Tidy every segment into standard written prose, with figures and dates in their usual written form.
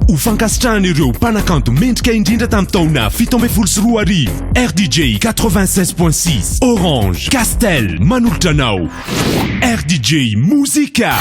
ho fankasitrahan'ireo mpanakanto mendrika indrindra tamin'ny taona 17 RDJ 96.6 Orange Castel manolotra anao RDJ Muzika.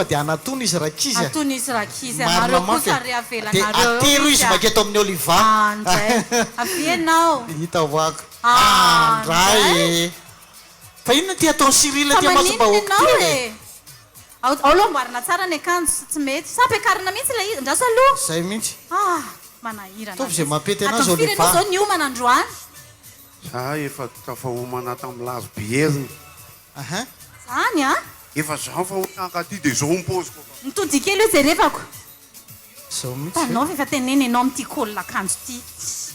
dia anatony izy rakizy atony izy rakizy marina mafy dia atero izy maketo amin'ny oliva avienao hita hoako andray fa inona ty atao Cyril ty masom-bahoaka ty ao aloha mboarina tsara ny akanjo tsy mety sampiakarina mihitsy ilay izy ndrasa aloha zay mihitsy manahirana tovy zay mampety anazy oliva zao ny homana androany za efa tafahomana tamin'ny lazo biezina zany a efa zao fa honaka ty dia zao mipoziko mitody kely io jerevako zao mihitsy tanao fa efa tenena ianao amin'ity kolina akanjo ty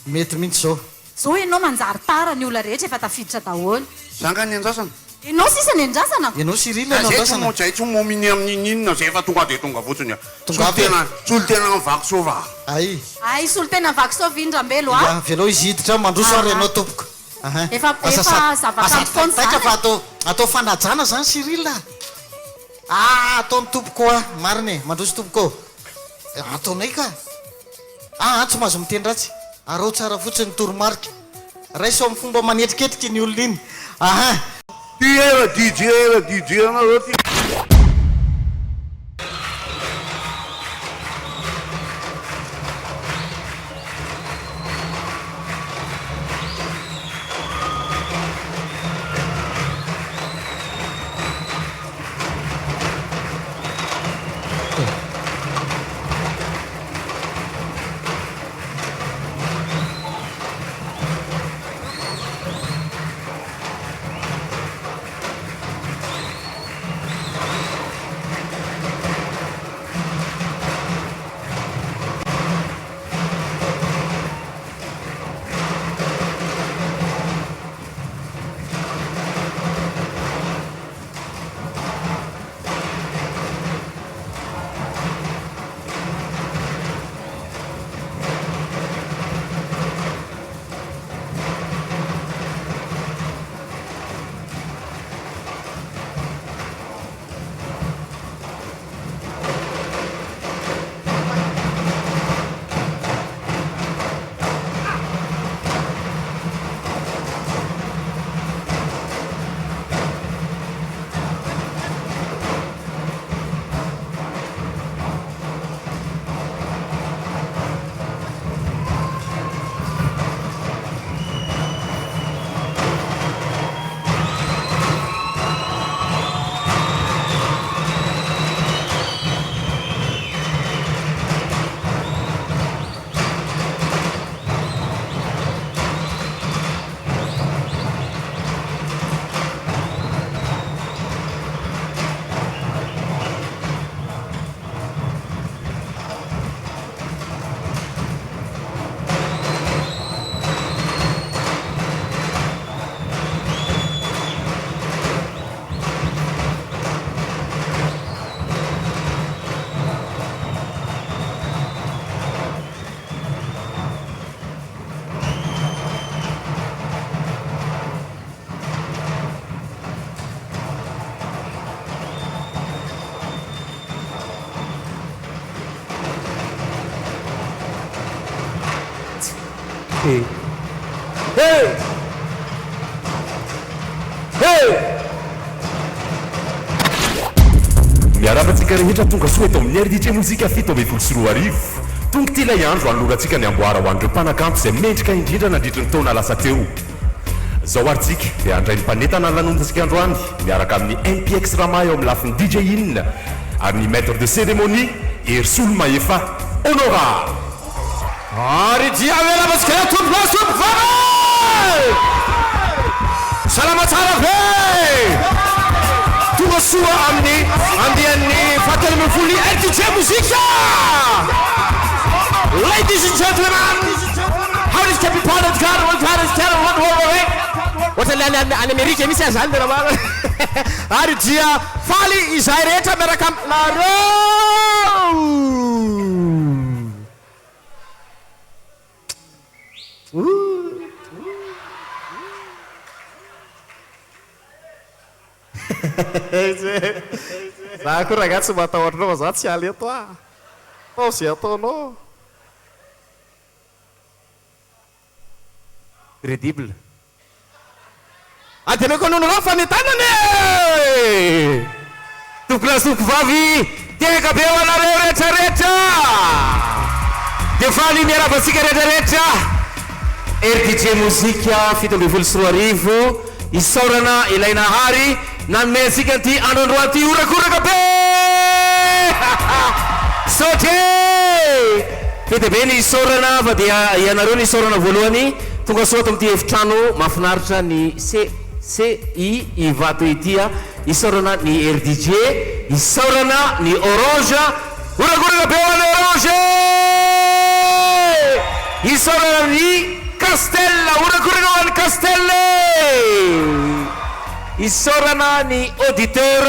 mety mihitsy zao zao ianao manjary tara ny olona rehetra efa tafiditra daholo zanga ny anjasana ianao sisany andrasana ianao Cyril anao zay tsy andrasana mo zay tsy mominy amin'in'inona zay fa tonga de tonga fotsiny Tonga be. solo tena mivaky sova ay ay solo tena vaky sovy indrambelo a avelao izy hiditra mandroso ary ianao tompoko Efa zavakanto foana taika zany. fa atao fanajana zany Cyril ataony tompoko mariny mandroso tompoko ataonay ka tsy mahazo miteny ratsy arao tsara fotsiny ny toromarika raiso amin'ny fomba manetriketriky ny olona iny DJ anareo ty miaravantsika rehetra tonga soa eto amin'ny RDJ mozika fito amby folo sy roa arivo tonga ty ilay andro anorantsika ny amboara ho an'ireo mpanakanto izay mendrika indrindra nandritry ny taona lasa teo zao aritsika dia andray ny mpanetana ny lanonjasika androany miaraka amin'ny MPX Rama eo amin'ny lafiny DJ In ary ny maître de cérémonie Ersolo Maefa Honora ary dia avela masikaya tompolasompovana salama tsara be tonga soa amin'ny andehan'ny fatelomy folo RDJ muzika ladies and gentlemen how is happy part of God what God is telling what what's the any America misy azany dera mara ary dia faly izay rehetra miaraka aminareo za koa ragazzi matahotrao za tsy aly eto tao zay ataonao crédible atenako anonora fanetanany tompolasoko vavy teka be ho anareo rehetrarehetra de faly miaravatsika rehetrarehetra RDJ muzika fito amby folo sy roa arivo isaorana ilaina hary nanome antsika ty androandroa ty orakoraka be sotre fety be ny isaorana fa dia ianareo ny isaorana voalohany tonga soa ato amity efitrano mahafinaritra ny CI ivato itya isaorana ny RDJ isaorana ny Orange orakoraka be hoany Orange isaorana ny Castella orakoraka hoany Castelle isaorana ny auditeur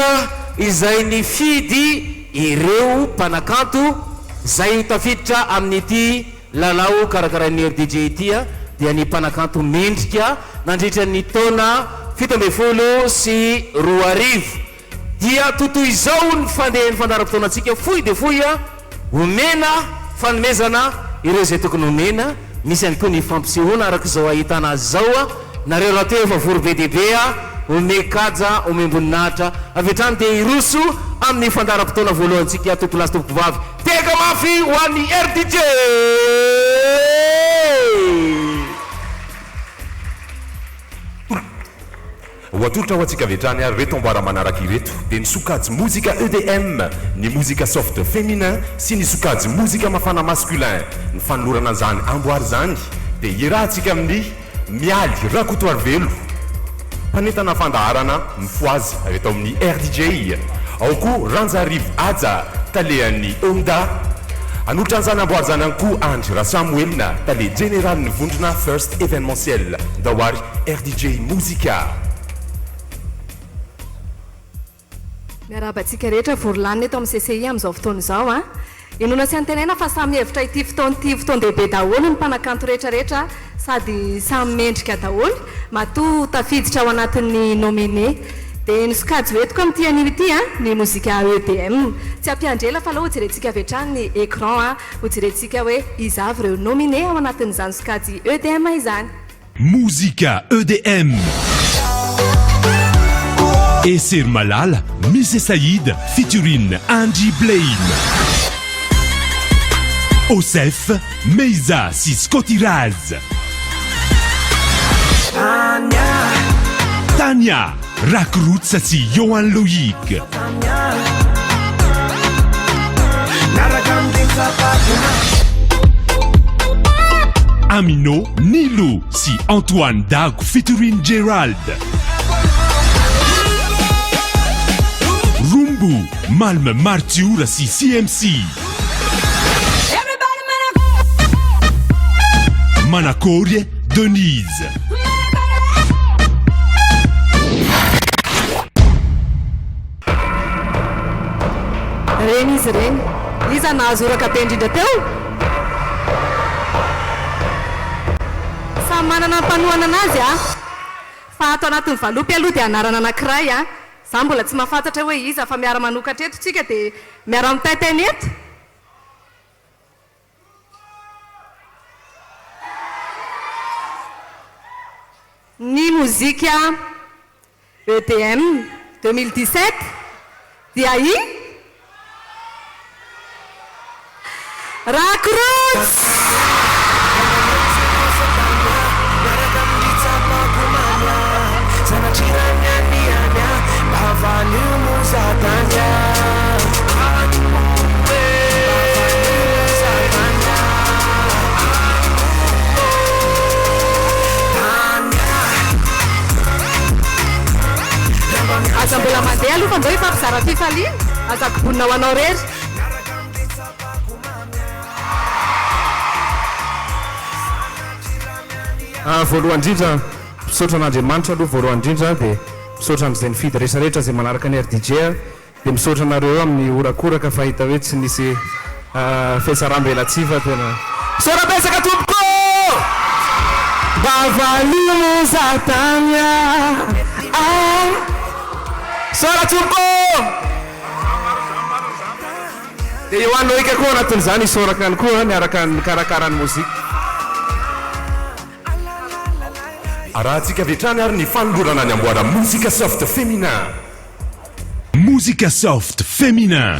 izay ny fidy ireo mpanakanto zay tafiditra amin'ity lalao karakara ny RDJ itya dia ny mpanakanto mendrika nandritra ny taona 17 sy 2000 dia totoy izao ny fandehan'ny fandaram-potoanantsika fohy de fohy omena fanomezana ireo zay tokony omena misy ihany koa ny fampisehoana araka izao ahitana azy zao nareo raha teo efa vory be dehibe omekaja omemboninahitra avy hatrany dia iroso amin'ny fandaram-potoana voalohantsika tompoko lasy tompoko vavy teka mafy ho an'ny RDJ. Hoatolotra ho antsika vetrany ary reto amboara manaraka ireto dia ny sokajy mozika EDM, ny mozika soft féminin sy ny sokajy mozika mafana masculin. Ny fanolorana an'izany amboary zany dia irahantsika amin'ny mialy rakotoary velo mpanentana fandaharana mifoazy avy eto amin'ny RDJ. Ao koa Ranjarivo Aja talehan'ny Onda, anolotra an'izany amboary zany ihany koa Andra Samuelna tale général ny vondrona first événementiel ndawary RDJ muzika. miarabantsika rehetra vorylanina eto amin'ny CCI amin'izao fotoana izao inona sy antenena fa samy hevitra ity fotoan-dehibe daholo ny mpanakanto rehetrarehetra sady samy mendrika daholo matoa tafiditra ao anatin'ny nominé dia ny sokajy hoetiko amin'ity anio ity ny mozika EDM tsy ampiandrela fa aloha hojerentsika avy hatrany ny écran hojerentsika hoe iza avy ireo nominé ao anatin'izany sokajy EDM izany. Muzika EDM. Eser Malala, Missy Saïd, featuring Angie Blaine. Osef, Meiza, si Scotty Raz. Tania, Rakrutsa, si Johan Loïc. Amino, Nilo, si Antoine Dag, featuring Gerald. Rumbu, Malm Martiur, si CMC. Manakorie, Denise. Reny izy reny iza nahazoraka be indrindra teo samy manana mpanohana anazy fa ato anatin'ny valopy aloha dia anarana anankiray za mbola tsy mahafantatra hoe iza fa miara manokatra eto tsika dia miara mitaitena eto. Ny mozika EDM 2017 dia Rakrutsa. Aza mbola mandeha aloha fa mbô efa mpizara fifaliana azako vonina ho anao rery. Voalohany indrindra misaotra an'Andriamanitra aloha voalohany indrindra dia misaotra amin'izay ny fidy rehetrarehetra izay manaraka ny RDJ dia misaotra anareo amin'ny orakoraka fa hita hoe tsy nisy fiatsaram-belatsiva tena misaotra betsaka tompoko bavalimo zatanya misaotra tompoko dia eo anoika koa anatin'izany isaoraka any koa miaraka ny karakarany mozika. Arahantsika vetrany ary ny fanolorana ny amboara mozika soft féminin. Muzika soft féminin.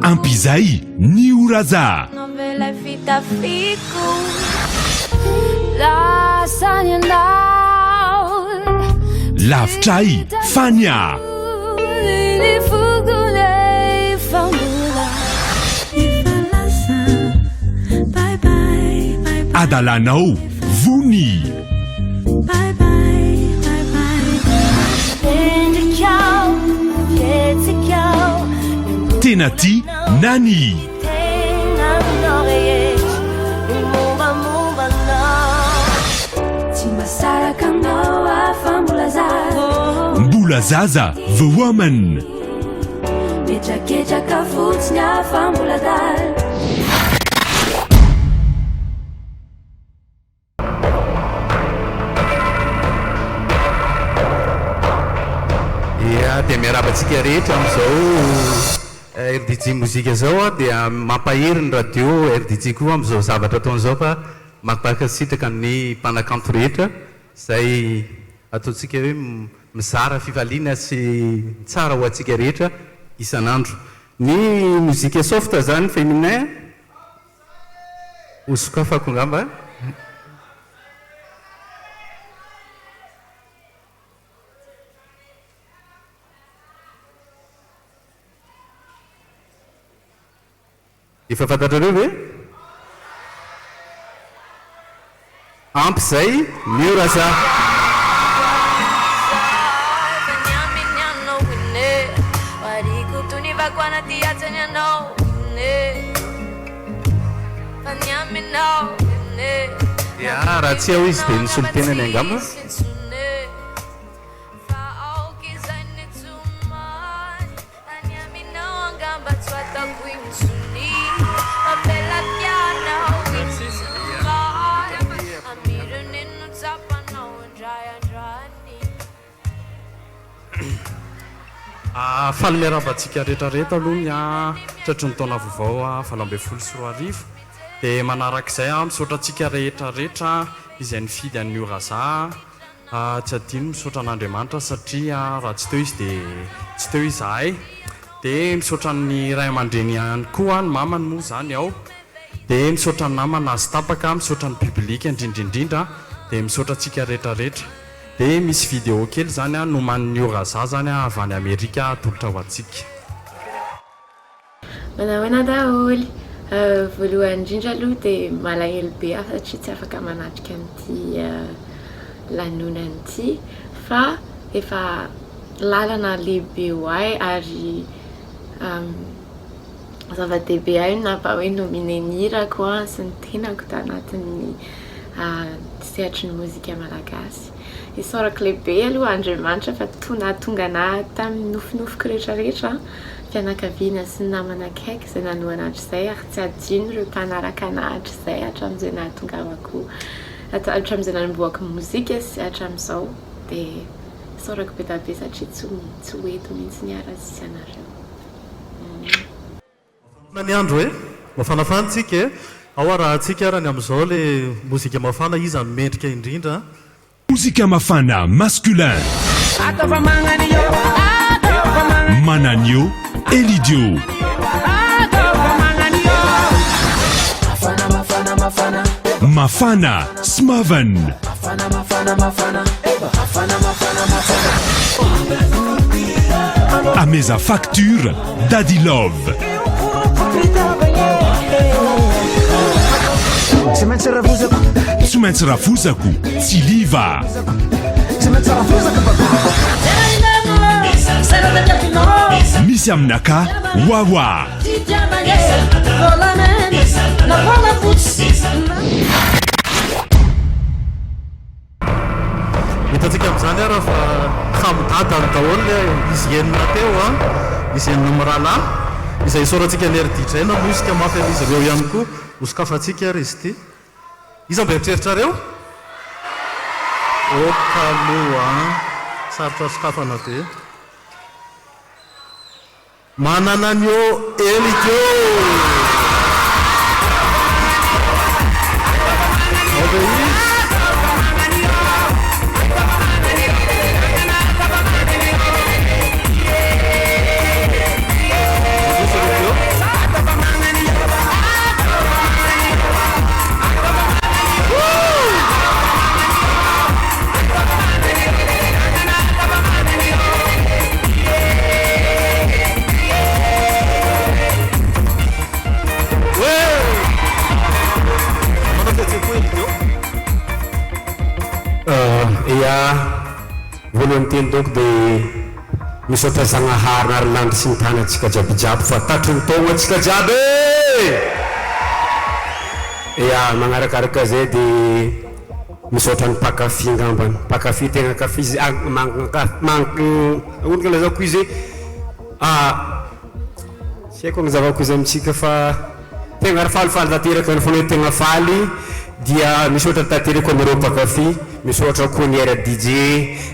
Ampizay ny Uraza. Lavitray Fania. Adalanao Vuni. Tenati Nani. Vola zaza, the woman. Mitraketraka fotsiny afa mbola dala. Ia dia miarabantsika rehetra amin'izao RDJ mozika zao dia mampahery ny radio RDJ koa amin'izao zavatra ataon'izao fa mampakasitraka ny mpanakanto rehetra izay ataontsika hoe mizara fivaliana sy tsara ho antsika rehetra isan'andro. Ny mozika soft zany féminin osokafako ngamba efa fantatrareo hoe ampy zay miorasa ya raha tsy ao izy dia ny solotenany angamba falomeravantsika rehetrarehetra aloha ny tratry ny taona vaovao 2024 dia manarak'izay misaotra antsika rehetrarehetra izay nifidy an'ny oraza tsy adino misaotra an'Andriamanitra satria raha tsy teo izy dia tsy teo izahay dia misaotra ny ray aman-dreny ihany koa ny mamany moa zany ao dia misaotra ny namana azy tapaka misaotra ny biblika indrindraindrindra dia misaotra antsika rehetrarehetra dia misy vidéo kely zany no man'ny oraza zany avy any Amerika tolotra ho antsika. Manahoana daholo voalohany indrindra aloha dia malahelo be aho satria tsy afaka manatrika an'ity lanonana ity fa efa lalana lehibe ho ahy ary zava-dehibe ahy napa hoe nominenirako sy ny tenako tanatin'ny sehatry ny mozika malagasy. Isaorako lehibe aloha Andriamanitra fa tonga anahy tamin'ny nofinofiko rehetrarehetra fianakaviana sy ny namana akaiky izay nanoana hatr'izay ary tsy adino ireo mpanaraka anahy hatr'izay hatramin'izay nahatongavako hatramin'izay nanomboako mozika sy hatramin'izao dia isaorako be dabe satria tsy hoeto mihitsy ny ara-sy anareo. Ny andro hoe mafanafana tsika ao raha tsika raha ny amin'izao ilay mozika mafana izy mendrika indrindra. Musique mafana masculin. Mananio, Elidio. Mafana, Smaven. À mes facture, Daddy Love. Tsy rafuzako, Siliva. Misy aminaka, Wawa. Hitantsika amin'izany ara fa famodadany daholo izy enina teo izy enina mirahalahy izay isaorantsika ny RDJ na mozika mafy izy ireo ihany koa hosokafantsika ary izy ity. Iza mba eritreritra reo? Okaloha sarotra sokafana be. Manananio Elidio. Voalohany teny donc dia misaotra Zagnahary ary landry sy ny tany antsika jiabijiaby fa tatry ny taogna antsika jiaby. Ia, manarakaraka zay dia misaotra ny pakafy angambany pakafy tegna kafy izy onaka lazako izy sy haiko agnazavako izy amitsika fa tegna falifaly tanteraka ny fanao tegna faly dia misaotra tanteraka anareo pakafy misaotra koa ny era DJ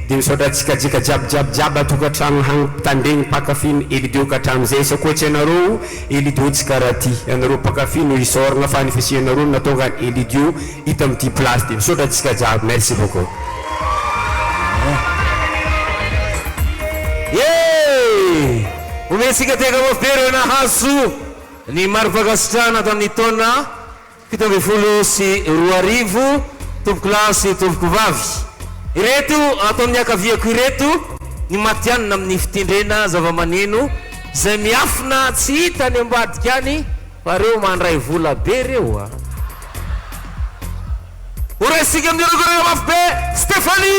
dia misaotra atsikajika jiaby atokantrano tandregny pakafy elidio katramizay sy akoatsy anareo elidio tsy karaha ty anareo pakafy no isoragna fa ny fisianareo natonga elidio hita amity place dia misaotra atsika jiaby merci beaucoup ometsika teka mafero nahazo ny maripakasitrana tamin'ny taona 74 tompoko lahy sy tompoko vavy ireto ataon'ny akaviako ireto ny matianina amin'ny fitindrena zava-maneno izay miafina tsy hita ny ambadika any fa reo mandray vola be reo a oresika amin'ny rogorena mafy be Stefania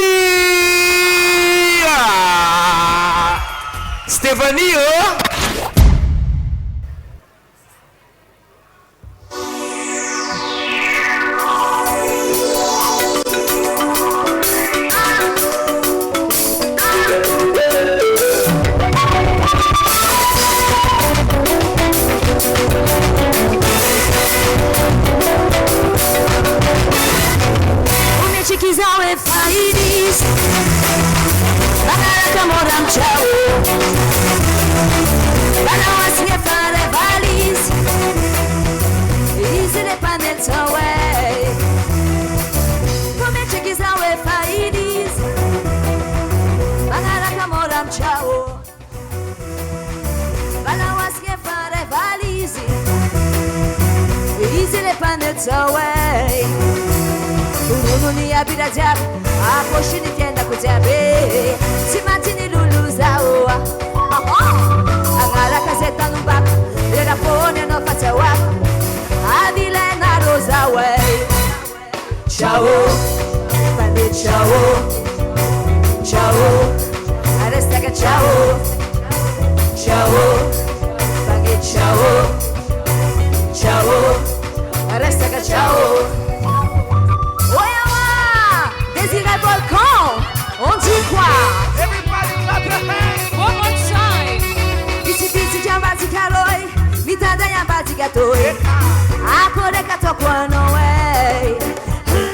Kizawe faidis Banaraka moram chao Banawasnge fare valis Izile panel tawe Komeche kizawe faidis Banaraka moram chao Banawasnge fare valis Izile panel tawe Ununi abira jab, akoshini tienda kujabe, simantini lulu zao. Angala kazeta numbak, lera pone no fatawa, adile na roza way. Ciao, pande ciao, ciao, aresta que ciao, ciao, pande ciao, ciao, aresta que ciao. Désiré Volcan, on dit quoi? Everybody clap your hands. One more time. Isi bisi jambazi karoi, mitada yambazi gatoi. Akore katokwa no way.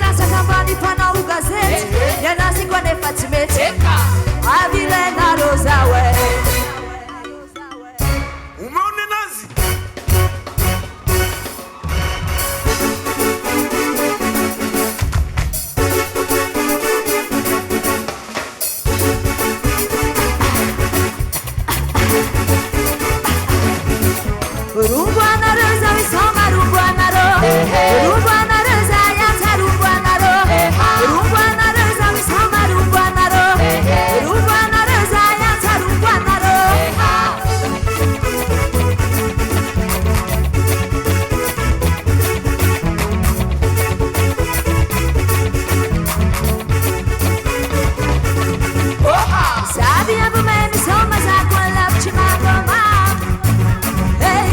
Nasa kambani pana ugazeti, yanasi kwa nefatimeti. Avile na roza way. Umeone nazi? Rumbuana roza wisoma rumbuana ro Rumbuana roza yata rumbuana ro Rumbuana roza wisoma rumbuana ro Rumbuana roza yata rumbuana ro Sabi abu meni soma za kwa love chimagoma Hey,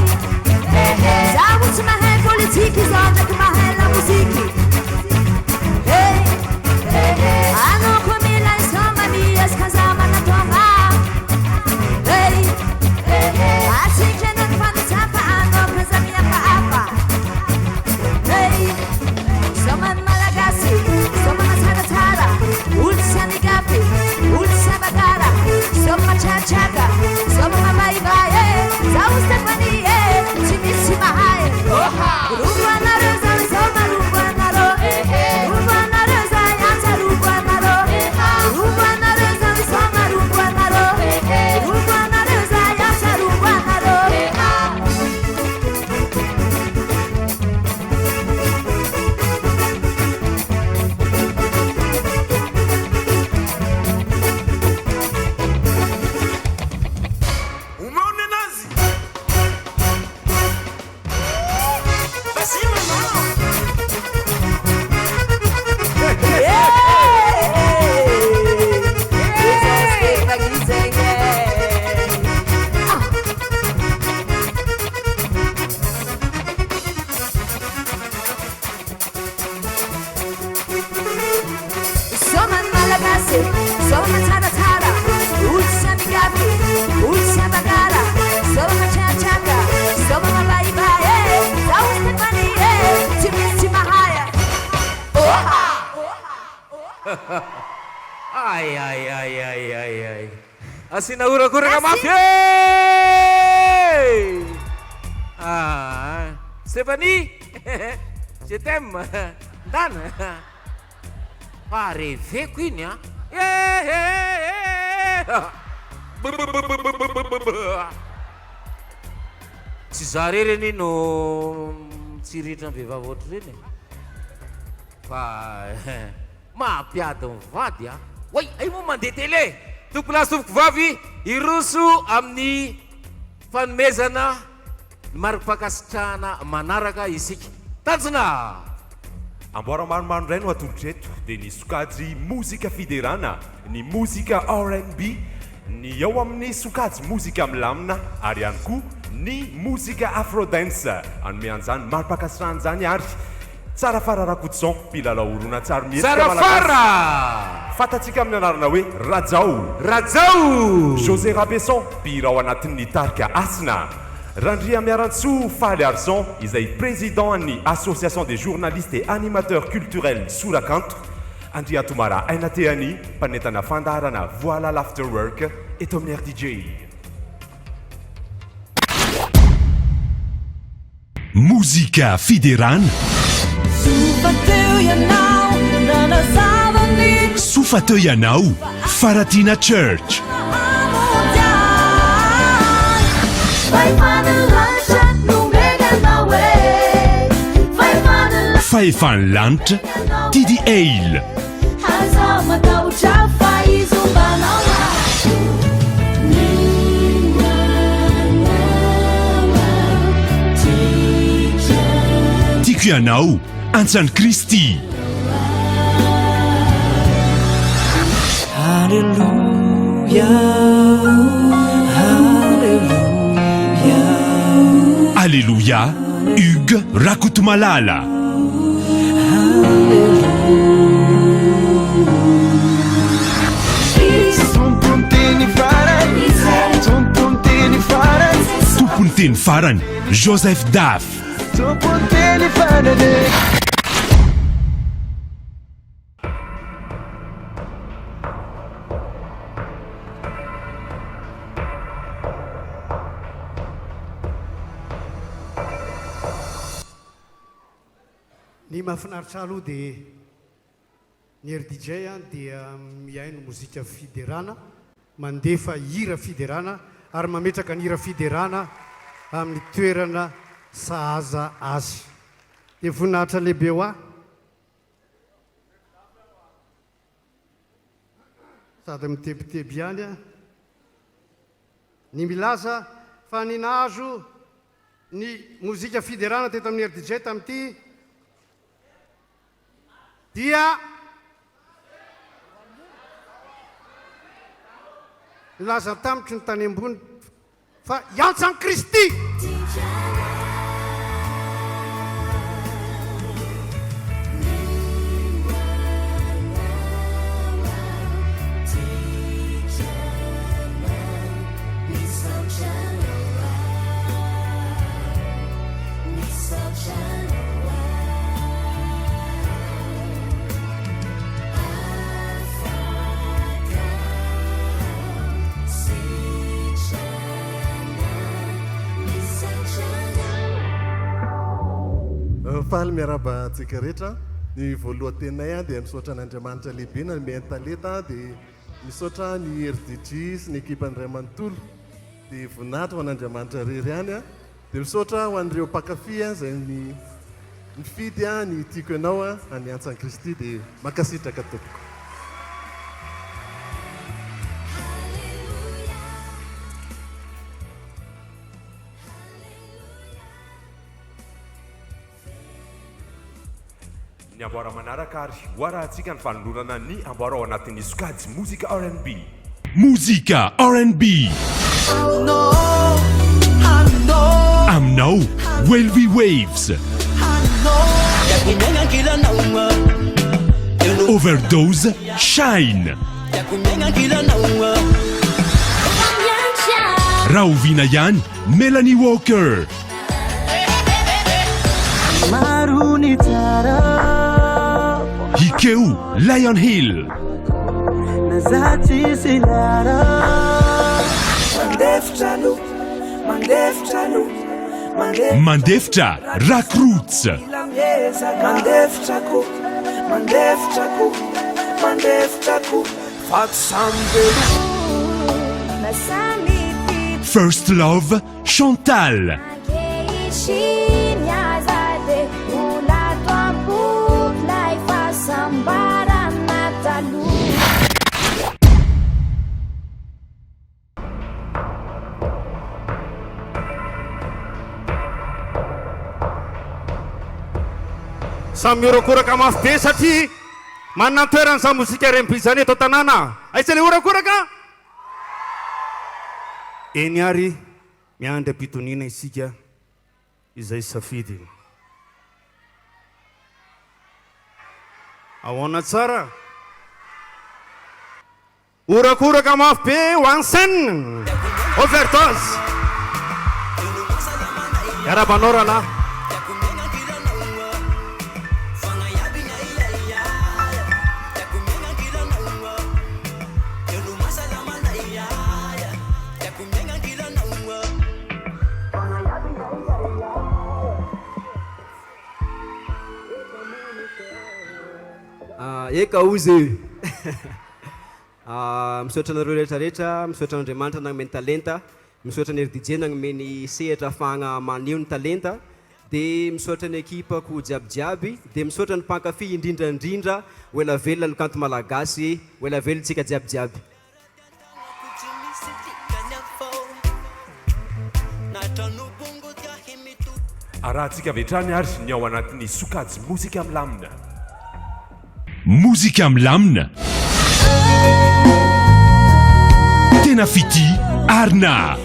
Soma tara Ulsa migapi Ulsa bagara Soma chachaka Soma bye Zau Stefani Timisi mahaya Oha Ay. Asinahura-kura ka mafia! Stéphanie! Je t'aime! Dan! Pare feko iny, ha? Tsy za reny no tsiritra ny vehivavy ohatry reny. Fa mampiady mivady, ha? Oy, ay mo mandeha télé! Tompolasy tompoko vavy iroso amin'ny fanomezana mari-pakasitrahana manaraka isika. Tanjona! Amboara maromaro indray no atolotra eto dia ny sokajy mozika fiderana, ny mozika R&B, ny eo amin'ny sokajy mozika milamina ary ihany koa ny mozika afrodance. Anome an'izany mari-pakasitrahana izany ary tsara fara rakoutson mpilalao orona tsara mihetsika tsara fara fatatsika amin'ny anarana hoe Rajao José Rabesson mpirao anatin'ny tarika Asina. Randria Miarantsoa Faly Arson izay président ny association des journalistes et animateurs culturels Sorakanto. Andria Tomara Ainateany mpanentana fandarana Voilà l'Afterwork eto amin'ny RDJ. Muzika fiderana Sofateo ianao Faratina Church Faefany lanitra Tidy Eil Tiako ianao Antsany Kristy Alléluia Hugues Rakotomalala Tompony teny farany Joseph Daf Ny mahafinaritra aloha dia ny RDJ dia mihaino mozika fiderana, mandefa hira fiderana ary mametraka ny hira fiderana amin'ny toerana sahaza azy. Dia voninahitra lehibe ho ahy sady mitebiteby ihany ny milaza fa ny nahazo ny mozika fiderana teto amin'ny RDJ tamin'ity dia laza tamitry ny tany ambony fa Antsany Kristy. Faly miaraba antsika rehetra ny voalohan-tenay dia misaotra n'Andriamanitra lehibe na mihaino talenta dia misaotra ny RDJ sy ny ekipan'iray manontolo dia voninahitra ho an'Andriamanitra rery ihany dia misaotra ho an'ireo mpakafy izay mifidy ny tiako ianao any Antsany Kristy dia makasitraka tompoko. Ny amboara manaraka ary hoarahantsika ny fanolorana ny amboara ao anatin'ny sokajy mozika R&B. Muzika R&B Aminao Welby Waves Overdose Shine Rahovina ihany Melanie Walker. Hikeo Lion Hill. Mandeftra Rock Roots. First Love Chantal. Samy orakoraka mafy be satria manana toerana sa mozika rembizany eto tanàna. Aisa le orakoraka? Eny ary miandry ampitonina isika izay safidy. Ahoana tsara? Orakoraka mafy be ho en scène. Overdose. Yarabanao rahalahy. Eka ozy misaotra anareo rehetrarehetra, misaotra Andriamanitra nagnome ny talenta, misaotra ny RDJ nagnome ny sehatra ahafahana maneho ny talenta, dia misaotra ny ekipako jiabijiaby, dia misaotra ny mpankafy indrindrandrindra, ho ela velona ny kanto malagasy, ho ela velontsika jiabijiaby. Arahantsika vetrany ary ny ao anatin'ny sokajy mozika milamina. Muzika milamina. Tena fity Arna.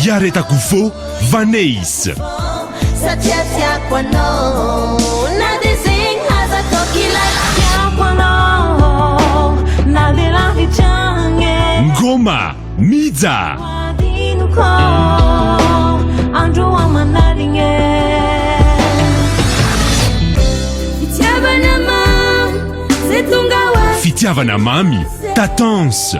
Yaretako fo Vaneis. Ngoma Miza. Fitiavana mami Tatance.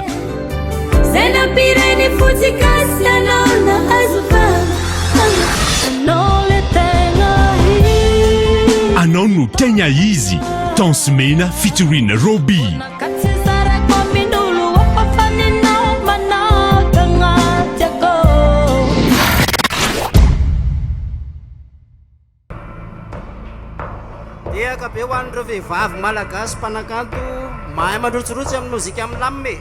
Anao no tegna izy. Tansmena featuring Robbie. Eka be ho an'ireo vehivavy malagasy mpanakanto mahay mandrotsirotsy amin'ny mozika milamina.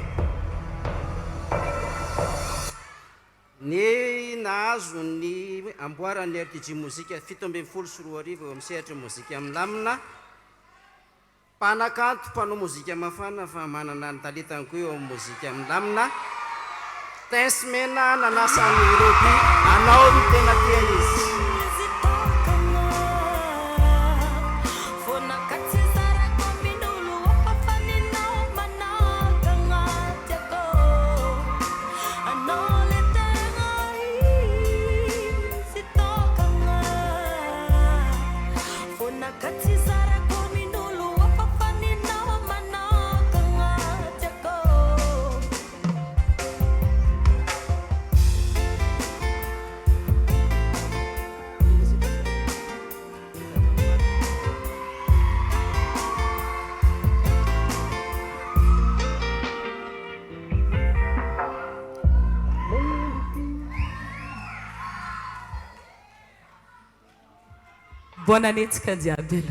Ny nahazo ny amboaran'ny RDJ mozika 17 eo amin'ny sehatra mozika milamina. Mpanakanto mpanao mozika mafana fa manana ny talentany koa eo amin'ny mozika milamina. Tansmena nanasany Robbie, anao ny tena tiany izy. Bonne année tsika jiaby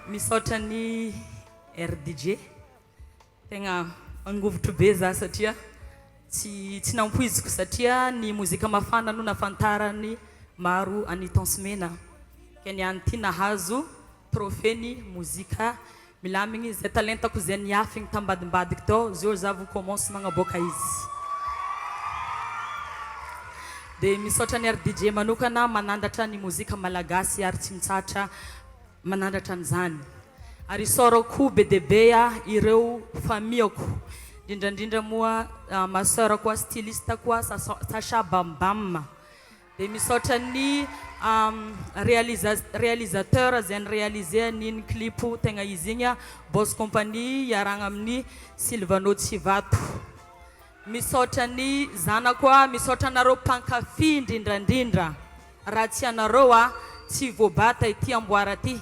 misaotra ny RDJ tegna angovotro be za satria tsy nampoiziko satria ny mozika mafana no nafantarany maro any Tansmena keny any ty nahazo trophée ny mozika milamigny zay talentako zay niafigny tambadimbadiky tao zao za vao commence magnaboaka izy dia misaotra ny RDJ manokana manandatra ny mozika malagasy ary tsy mitsatra manandatra an'izany ary isaorako be dia be ireo famiako indrindrandrindra moa maseur koa styliste koa Sacha Bambam dia misaotra ny réalisateur zay ny réalisé niny clipo tegna izy igny Boss Compagnie iaragna amin'ny Silvano Tsivato misaotra ny zana koa misaotra anareo mpankafy indrindrandrindra raha tsy anareo tsy voabata ity amboara ty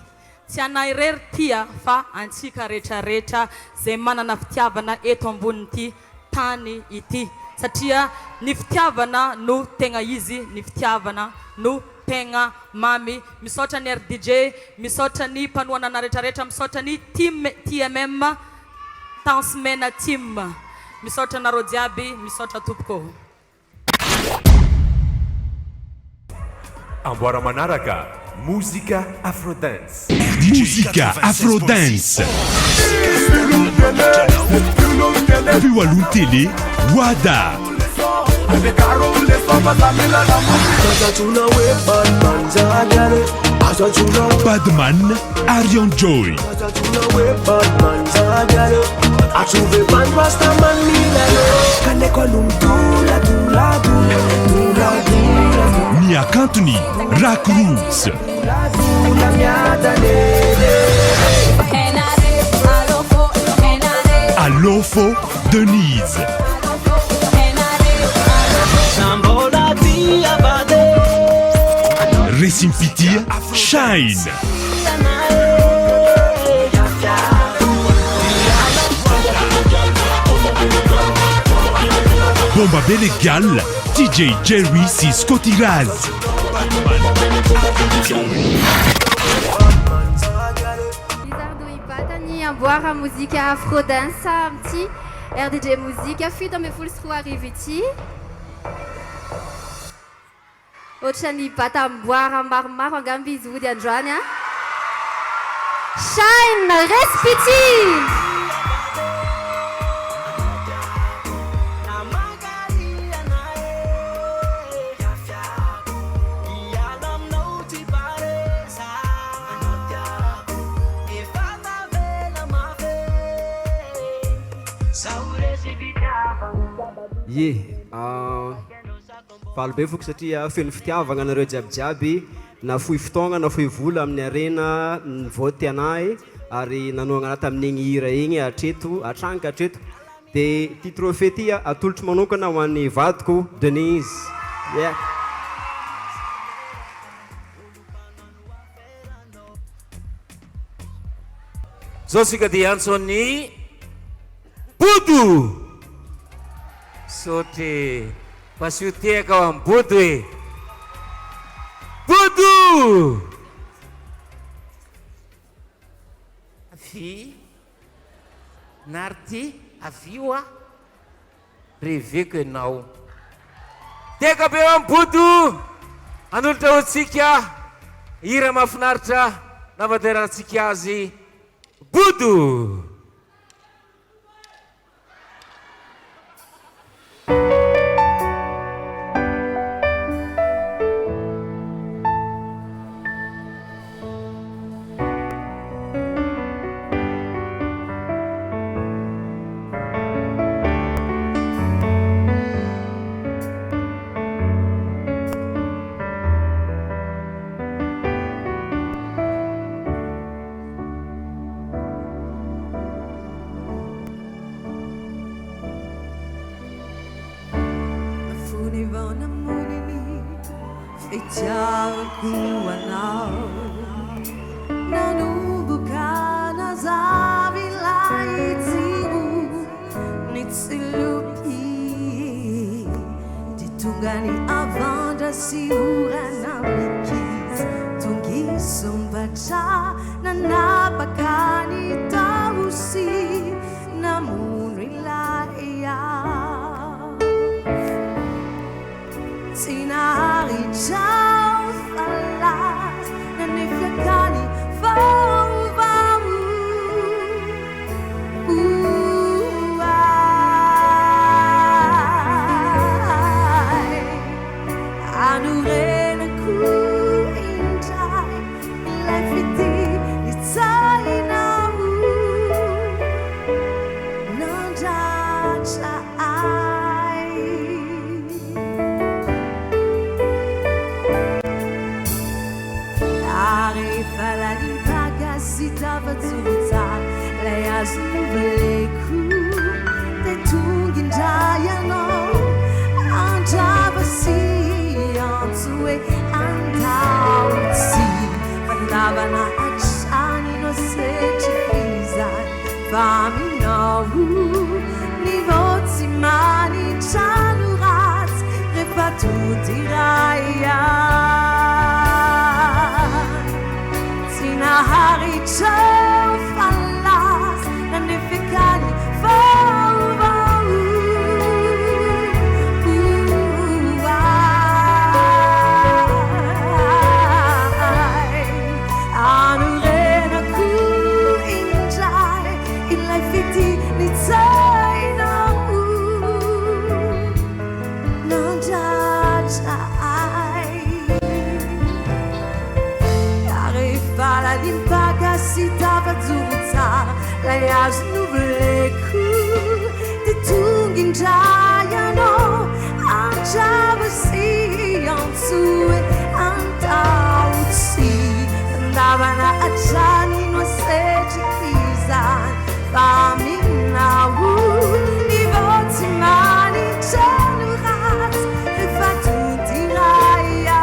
tsy anay irery ty fa antsika rehetrarehetra zay manana fitiavana eto amboninyty tany ity satria ny fitiavana no tegna izy ny fitiavana no tegna mamy misaotra ny RDJ misaotra ny mpanohanana rehetrarehetra misaotra ny team TMM Tansmena team misaotra nareo jiaby misaotra tompoko amboara manaraka muzika afrodance Musica Afrodance. Più all'un télé, Wada. Badman, Arion Joy. Mia Cantoni, Rack Roots. Alofo, Denise. Racing Fitir, Shine. Bomba Benegal, DJ Jerry si Scotty Raz. Amboara muzika afrodance amty RDJ muzika fito amby folo sy roa arivo ity ohatrany bata amboara maromaro angamby izy ody androany Shine Respiti Valo be foko satria feno fitiavagna anareo jiabijiaby na fohy fotoagna na fohy vola amin'ny arena nivoty anay ary nanoagna anaty amin'igny hira igny atreto atranaka atreto dia ty trophée ty atolotro manokana ho an'ny vadiko Denise zao sika dia antsony Bodo sotry pasioteka ao amin'ny Bodo e Bodo avy nary ty avio reveko ianao teka be ao amin'ny Bodo anolotra hotsika hira mahafinaritra navaterantsika azy Bodo azon'oveleko de tongindray anao andrabasy antso hoe andaotsy fandavana atrany no setrizany fa minao ny votsy manitrano ratsy rehefa todiraya tsy naharitrao falasy nanefekany vaovao anorenako indray ilay fity nitsainao nandratray rehefa lalimpaka sy tafajoro tsara lay azonoveleko de tonga indray anao andrabasy antso hoe andaotsy andavana atrany no setrizany fa minao ny votsy manitrano ratsy rehefa todiraya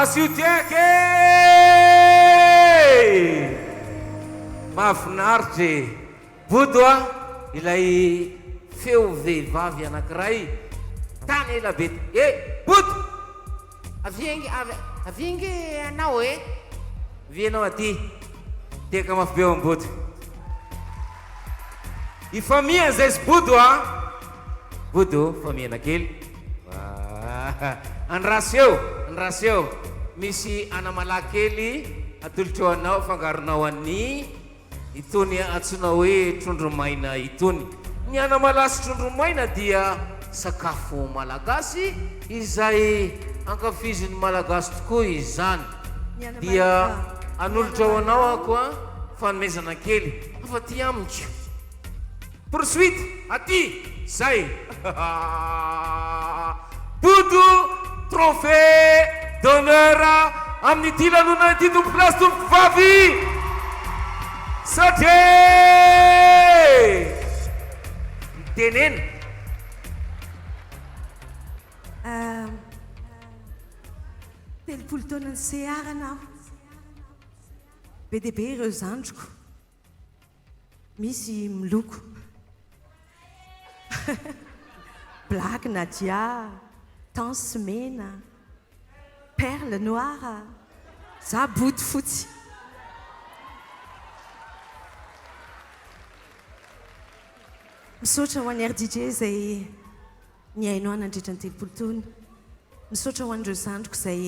Asiutiake mahafinaritra bodo a ilay feo vehivavy anankiray tany ela be bodo aviengy anao vienao aty teka mafy be ao ambodo ifamia zay sy bodo a bodo famiana kely andraseo misy anamalakely atolotreo anao fangaronao any itony atsonao hoe trondromaina itony ny anamalasy trondromaina dia sakafo malagasy izay ankafiziny malagasy tokoa izany dia anolotrao anao ako a fanomezana kely afa ty amiko poursuite aty zay bodo trophée d'honneur amin'ny ty lanona ity tompo plasy tompo vavy satria mitenena telopolo taona ny searana be dia be ireo zandroko misy miloko black nadia tanse mena perle noire za bodo fotsy misaotra ho an'ny RDJ zay miaino ahy nandritra ny telopolo taona misaotra ho an'ireo zandroko zay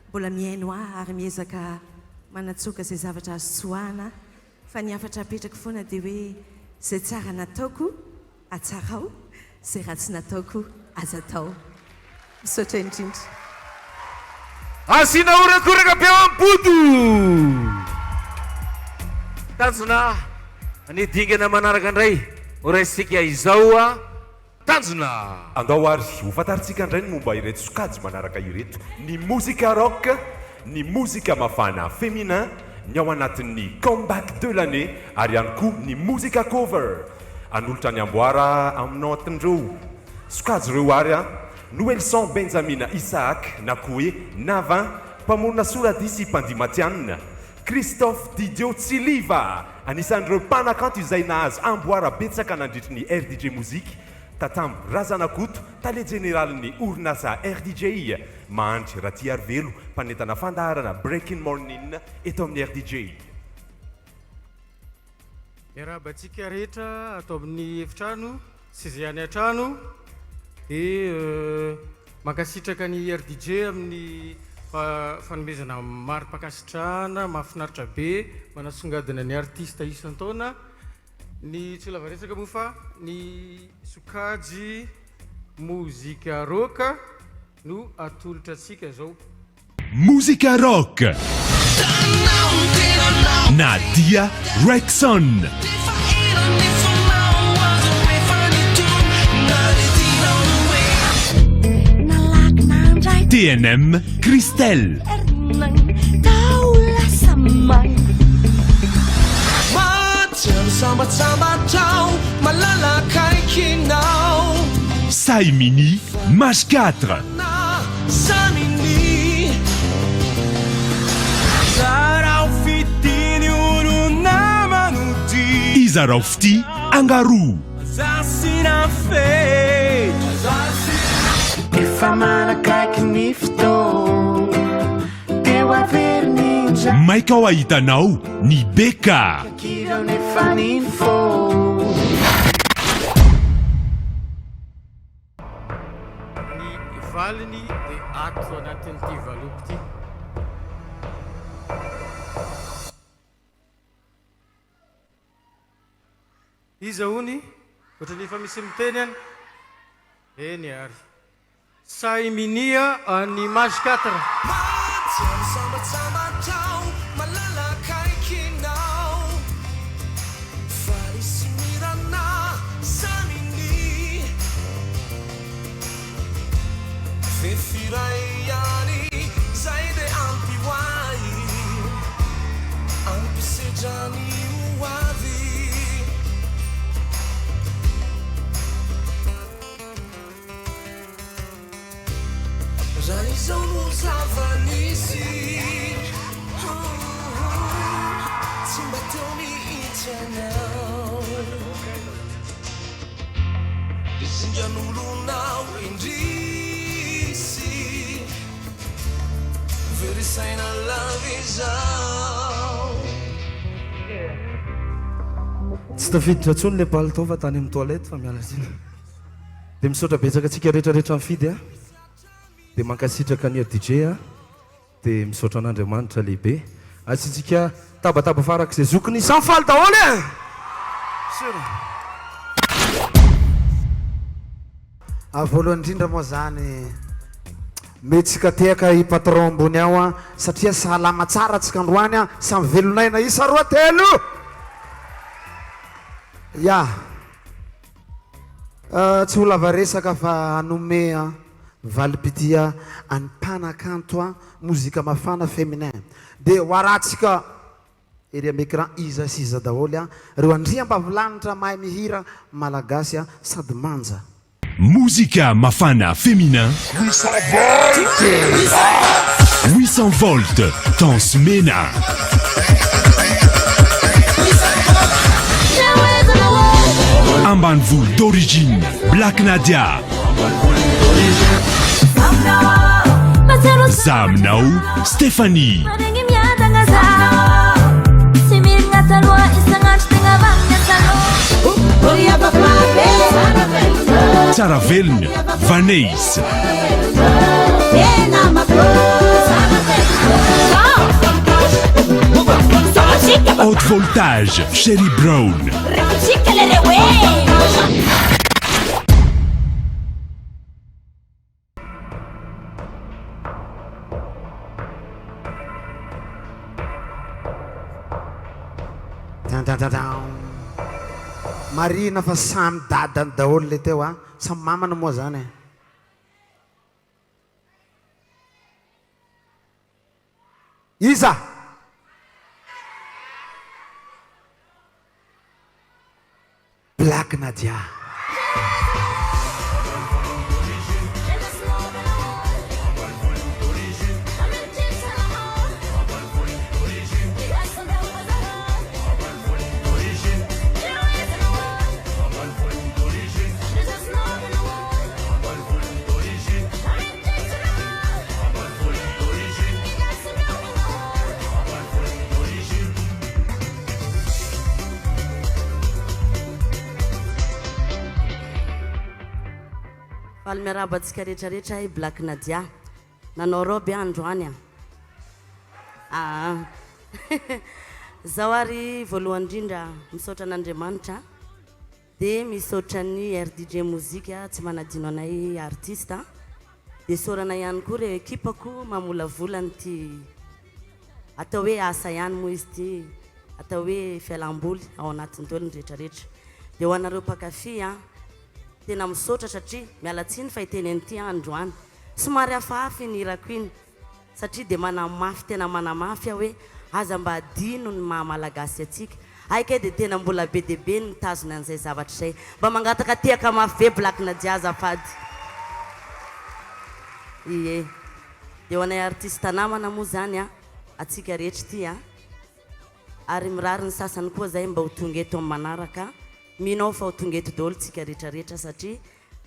mbola miaino ahy ary miezaka manatsoka zay zavatra azo tsoahana fa ny afatra apetraka foana dia hoe zay tsara nataoko atsarao zay ratsy nataoko aza atao misaotra indrindra asina orakoraka be ambodo tanjona ny dingana manaraka indray oraisika izao a tanjona andao ary hofantaritsika indray ny momba ireto sokajy manaraka ireto ny mozika rock ny mozika mafana féminin ny ao anatin'ny comeback de l'année ary ihany koa ny mozika cover anolotra ny amboara aminao atin'ireo sokajy ireo ary a Noelson Benjamin Isaac na koa hoe Navin mpamorona soradisy mpandimatianina Christophe Didio Tsiliva anisan'ireo mpanakanto izay nahazo amboara betsaka nandritry ny RDJ Musique tatambo Razanakoto tale général ny orinasa RDJ mandry raha tia arivelo mpanentana fandaharana breaking morning eto amin'ny rdj iarabantsika rehetra atao amin'ny efitrano sy izay any an-trano dia mankasitraka ny rdj amin'ny fanomezana mari-pakasitrahana mahafinaritra be manasongadina ny artista isan-taona ny tsy lavaresaka moa fa ny sokajy mozika roka no atolotra atsika zao Musica rock Nadia Rexon TNM Christelle Saimini Mach 4 Izarofti Angarou Maika wahitanao ni Beka valiny dia ato anatin'ity valopy ity iza hony ohatra ny efa misy miteny any eny ary Saiminia any Mach 4 Fefiraiani zaide ampiwai ampisejani uwavi Raizonu zavanisi Simbatomi itchanau Disinjanulu now indi Very sign of love is out. Tsy tafiditra tsony le palitao fa tany amin'ny toilette fa miala tsiny dia misaotra betsaka atsika rehetrarehetra mifidy a dia mankasitraka ny DJ a dia misaotra an'Andriamanitra lehibe atsitsika tabataba farak' izay zokiny sans faly daholo e voalohany indrindra moa zany metsika tehaka i patron ambony ao a satria salama tsara atsika androany a samy velonaina isa roa telo ya tsy ho lava resaka fa anome valipitya animpanakanto a mozika mafana féminin dia hoaratsika ery amy écran iza sy iza daholo a reo andriam-bavilanitra mahay mihira malagasy a sady manja Musica mafana féminin 800 volts Tansmena Ambanvoul d'origine Black Nadia Zamnao Stéphanie Saraveln Vaneis Haute voltage Sherry Brown marina fa samy dadany daholo le teo a samy mamana moa zany iza Black Nadia faly miaraba antsika rehetrarehetra Black Nadia nanao robe androany zaho ary voalohany indrindra misaotra an'Andriamanitra dia misaotra ny RDJ mozika tsy manadino anay artiste dia saorana ihany koa ireo ekipako mamolavolany ty atao hoe asa ihany moa izy ty atao hoe fialam-boly ao anatin'ny taolony rehetrarehetra dia ho anareo mpakafy tena misaotra satria mialatsiny fa hiteny an'ity androany somary hafahafa iny irako iny satria dia manamafy tena manamafy hoe aza mba adino ny mahamalagasy atsika aika dia tena mbola be dia be ny tazony an'izay zavatra izay mba mangataka tiaka mafy be Black Nadia azafady ie dia ho anay artiste namana moa zany atsika rehetra ty ary mirary ny sasany koa zay mba ho tonga eto amin'ny manaraka minao fa ho tonga eto daholo tsika rehetrarehetra satria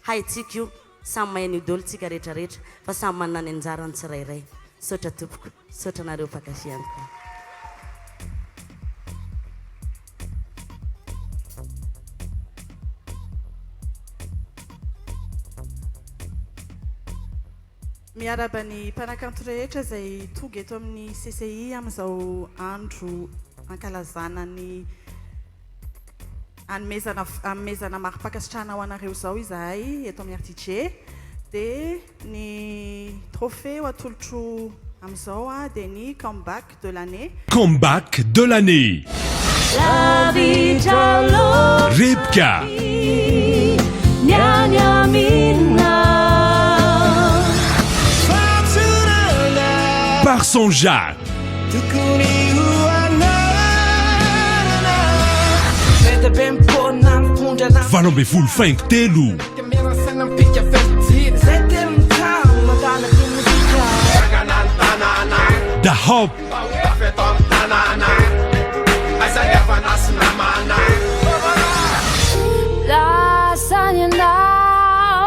haitsika io samy mahay an'io daholo tsika rehetrarehetra fa samy manana ny anjarany tsirairay saotra tompoko saotra anareo mpakafy ihany koa miaraba ny mpanakanto rehetra izay tonga eto amin'ny CCI amin'izao andro ankalazana ny anomezana mari-pakasitrahana ho anareo izao izahay eto amin'ny RDJ dia ny trophée ho atolotro amin'izao dia ny comeback de l'année. Comeback de l'année. Rebka. Par son Jacques. Valombe full funk telu. The Hop.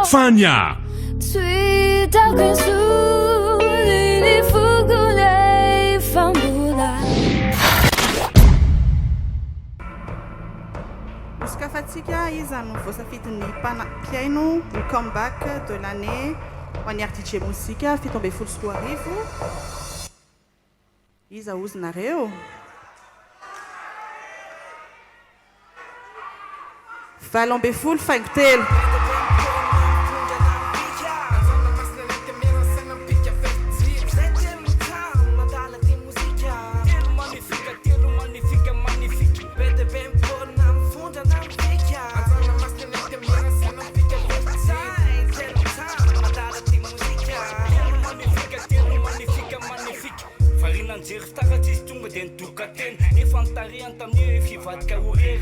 Fania. Musika fatsika izy no voasafidin'ny mpiaino ny comeback de l'année ho an'ny RDJ mozika 7 izy aozinareo Valombe full funk telo. Jery fitaratsy izy tonga dia nidoka tena nefa nitariany tamin'ny fivadika horery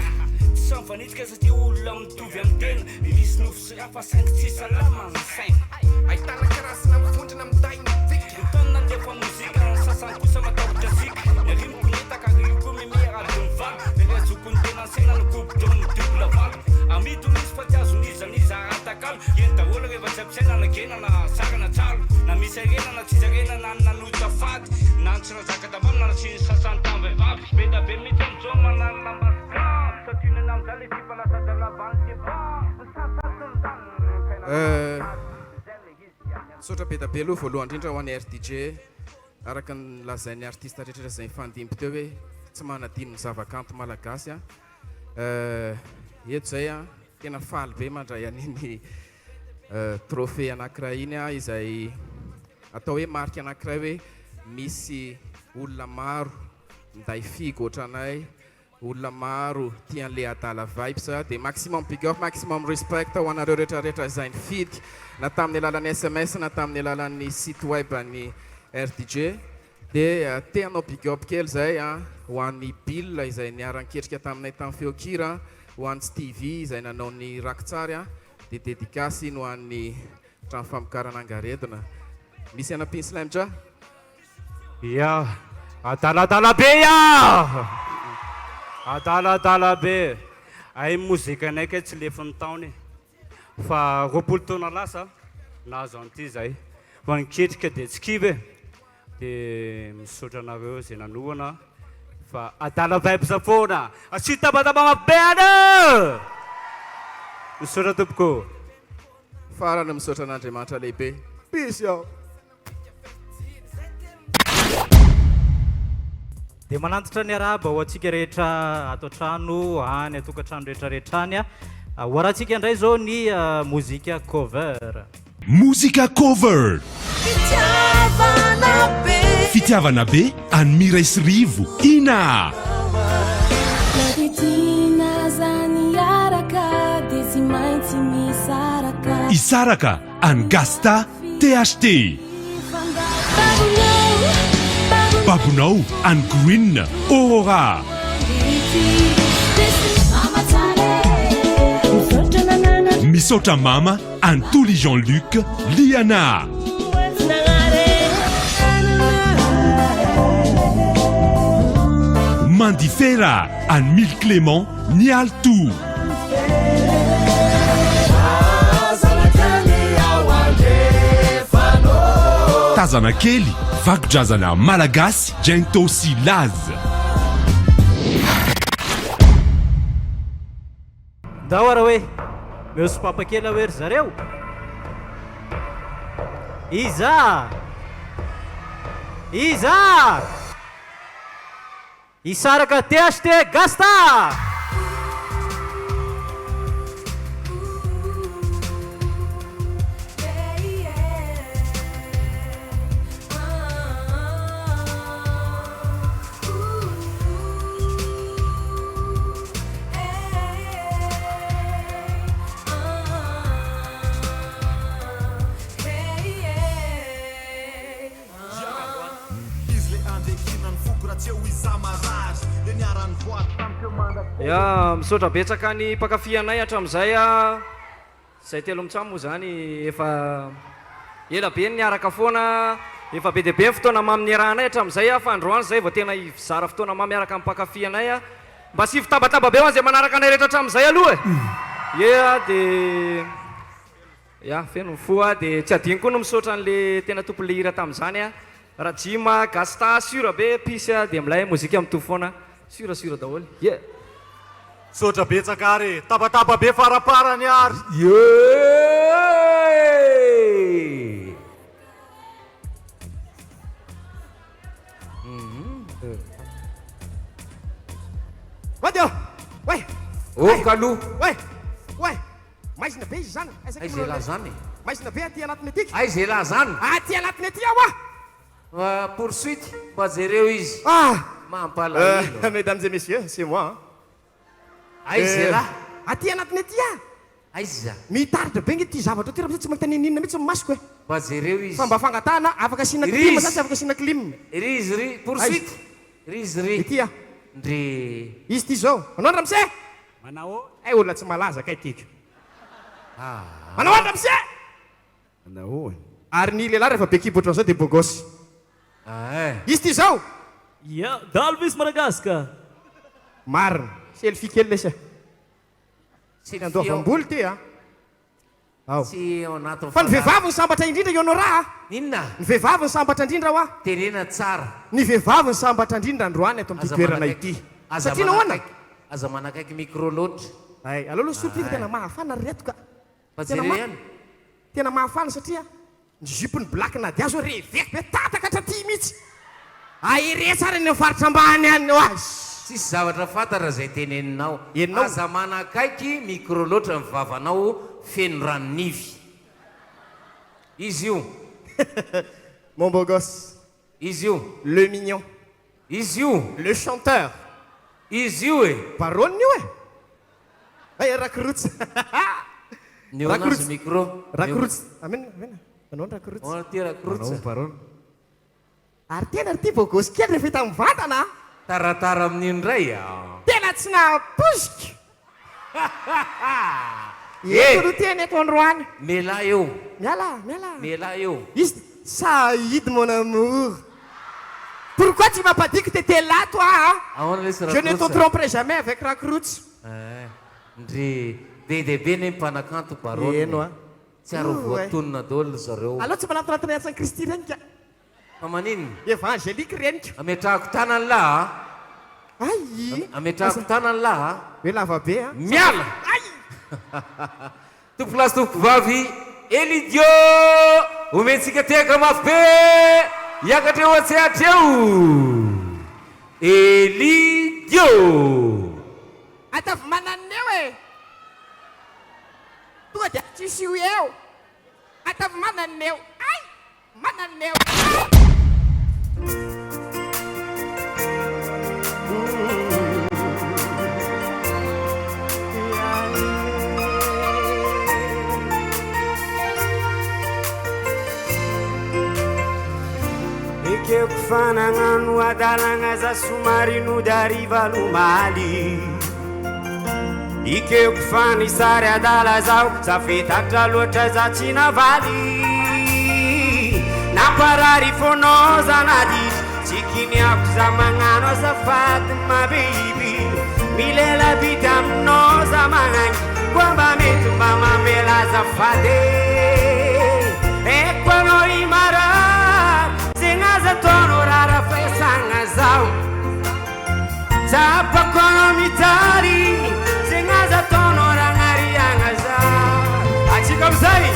tsy samy vanitsika satria olona mitovy amin'ny tena misy nofo sy raha fa saingy tsy salama ny saina ahitana karasina mifondrina miday mivika mitana ndefa mozika ny sasany kosa matahotra sika niarimiko netaka io koa mimeradio mivalo mirazoko ny tena nsena ny kobodo ny dubla valo amido misy fa tsy azonizaniza ratakalo eny daholo rehefa tsy ampisaina nagena na sarana tsalo na misy arena na tsy zarena na nanota fady nantsina zaka damano na tsy ny sasany tambevavy beda be mitsy amizao manano lamasika satinana amizay le fifalasadalavany tefa Sotra be da be aloha voalohany indrindra ho an'ny RDJ araka ny lazain'ny artiste rehetra izay mifandimby teo hoe tsy manadino ny zavakanto malagasy eto zay tena faly be mandray an'iny trophée anankiray iny izay atao hoe marque anankiray hoe misy olona maro minday figo ohatranay olona maro tian'le adala vibes dia maximum big up maximum respect ho anareo rehetrarehetra izay nifidy na tamin'ny alalan'ny SMS na tamin'ny alalan'ny site web an'ny RDJ dia teanao big up kely zay ho an'ny Bill izay niaran-ketrika taminay tamin'ny Feokira ho an'ny Stevie izay nanao ny rakitsary dia dédicace iny ho an'ny trano famokarana angaredina misy anapiny slam dra ia adaladala be adaladala be ay mozika anaiky tsy lefin'ny taony fa 20 taona lasa nahazo an'ity zay fa niketrika dia tsy kivy dia misaotra anareo zay nanohana fa adala vibe foana asy tabataba mabe ana misaotra tompoko farany misaotra an'Andriamanitra lehibe. Peace yo. Dia manantitra ny araba ho antsika rehetra ato trano any atokantrano rehetrarehetrany ho arantsika indray zao ny mozika cover. Muzika cover. Fitiavana be any Miray sy Rivo ina. Isaraka any Gasta THT. Babonao any Green Aurora. Misaotra mama any Toli Jean-Luc Liana. Mandifera any Mille Clément Nialtou. Tazana kely vakojazana malagasy Jento sy Laz. Daora hoe meus papa kely hoe ry zareo. Iza Isaraka THT Gasta. Ya misaotra betsaka ny mpakafianay hatramin'izay zay telo mitsamo zany efa ela be niaraka foana efa be dia be ny fotoana mamin'ny rahanay hatramin'izay fa androany zay vao tena hizara fotoana mamiaraka amin'ny mpakafianay mba sy fitabataba be hoany zay manaraka anay rehetra hatramin'izay aloha ia dia ya feno mifoa dia tsy adiny koa no misaotra an'le tena tompon'le hira tamin'izany Rajima Gasta sura be pisy dia milay mozika mitovy foana sura daholo ye Sotra betsaka ary tabataba be faraparany ary. Wadio! Way! Oh kalo! Way! Way! Maizina be izy zany. Aiza la zany? Maizina be aty anatiny aty. Aiza la zany? Aty anatiny aty aho poursuite mba jereo izy. Mampalahelo. Mesdames et messieurs, c'est moi. Aiza la? Aty anatiny aty Aiza? Mitaritra be ngy ty zavatra ty raha tsy mahita ninina mihitsy ny masoko mba jereo izy. Fa mba fangatahana afaka asina clim sasy afaka asina clim. Ry poursuite. Ry. Ity Ndre izy ty zao. Manao Ramse? Manao? Ay olona tsy malaza kay tiky. Manao Ramse? Manao. Ary ny lehilahy rehefa be kibo ohatran'izao dia bogosy. Izy ty zao? Ya, Dalvis Madagascar. Marina. Selfie kely lesy. Tsy andoavam-boly ty Tsy ao anatin'ny fa ny vehivavy ny sambatra indrindra io anao raha. Inona? Ny vehivavy ny sambatra indrindra hoa. Terena tsara. Ny vehivavy ny sambatra indrindra androany ato amin'ity toerana ity. Satria nahoana? Aza manakaiky micro loatra. Ay, aloha sotrika tena mahafana reto ka. Jereo ihany. Tena mahafana satria ny jupony black na dia azo reveky be tataka hatraty mihitsy. Ahere tsara ny faritra ambany any azy. Tsisy zavatra fantara zay teneninao. Aza manakaiky micro loatra ny vavanao feno ranonivy. Izy io. Mon beau gosse. Izy io. Le mignon. Izy io. Le chanteur. Izy io e. Parony io e. Ay rakorotsy. Neonazy micro. Rakorotsy. Amena. Manao ny rakorotsy. Manao ty rakorotsy. Parony. Ary tena ry ty beau gosse kely rehefa hita amin'ny vatana. Taratara amin'io ndray Tena tsy napozika. Eto no teny eto androany. Mela eo. Miala eo. Izy Saïd mon amour. Pourquoi tu m'as pas dit que tu étais là toi Je ne te tromperai jamais avec Rakrouts. Ndre be ny mpanakanto parony. Tsy aro voatonona daholo zareo. Alors tsy manatinatiny Saint Christy reny ka. Fa manino? Evangélique reny ka. Ametrahako tanany laha. Ay. Ametrahako tanany laha. Hoe lava be Miala. Tompo lasy tompo vavy Elidio ometsika teka mafy be hiakatra eo atsehatra eo Elidio atavy mananeo e tonga dia tsisy io eo atavy mananeo ay mananeo Ikeko fananano adalagna za somarino dariva lomaly Ikeko fanisary adala zao za fetatra loatra za tsy navaly Namparary fonao za naditry tsy kiniako za magnano azafady mabiby Milela vita aminao za magnagny koa mba mety mba mamela azafady Eko anao imara Tono rara fesanga zao Zapa kono mitari Zingaza tono rangari anga zao Achika mzai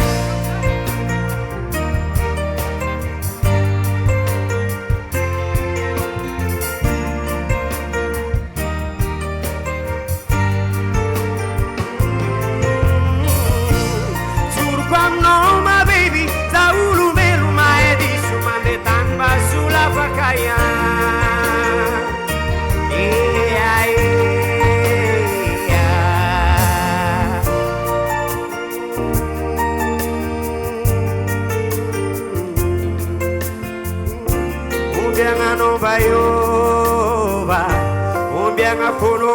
Turkwa no my baby Zaulu melu maedi Sumande tangba Sula fakaya Umbianga no bayova Umbianga kono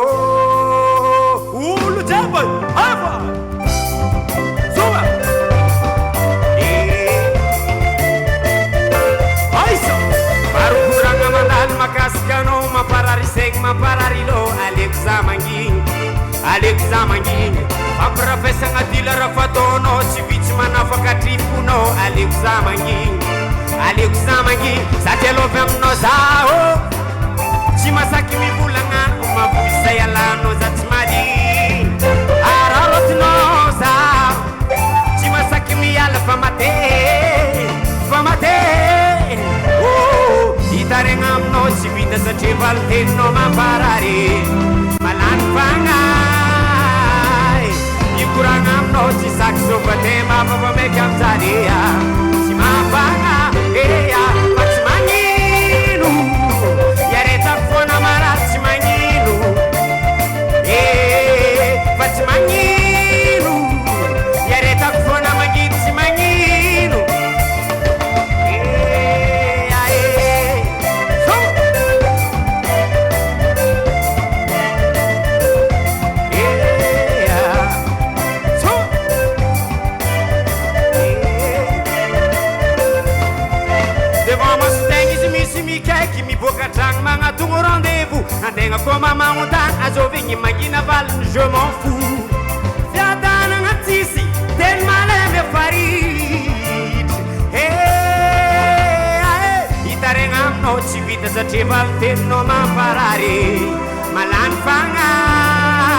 Ulu jamba Hava Suma Aisa Baru kurang amandan makaskano Maparari seg maparari lo Alex Zamangin Paprafesa ngatila rafatono Chivichi manafaka tripuno Alex Zamangin Satelo femno zao Chimasaki mibulangan Umabuisa yalano zatimadi Ararotno zao Chimasaki miyala famate Itarengam no chivita sa chival teno mamparari Malan pangay Ikurangam no chisakso pate mapapamekam sadia Chimapanga eya Pachmanginu Yareta fona marat chimanginu Pachmanginu Yareta fona magit chimanginu Mangatungo rendez-vous Andenga koma mauntan Azovingi magina val Je m'en fous Fiatana ngatisi Ten maleme farid Itarengam no chivita sa chival Ten no mamparari Malan pangay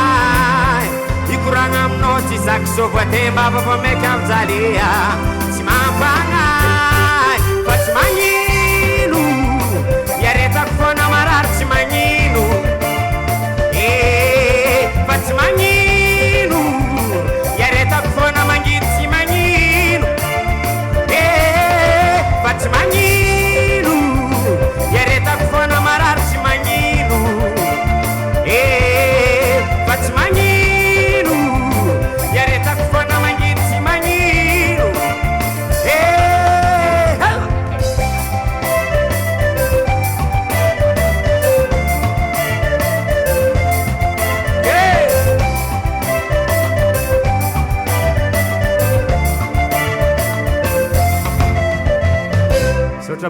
Ikurangam no chisakso Vate baba pamekam zalia Chimapangay Pachmanginu Yareta fona marar chimanginu Pachmanginu Yareta fona mangit chimanginu Pachmanginu Yareta fona marar chimanginu Pachmanginu Yareta fona mangit chimanginu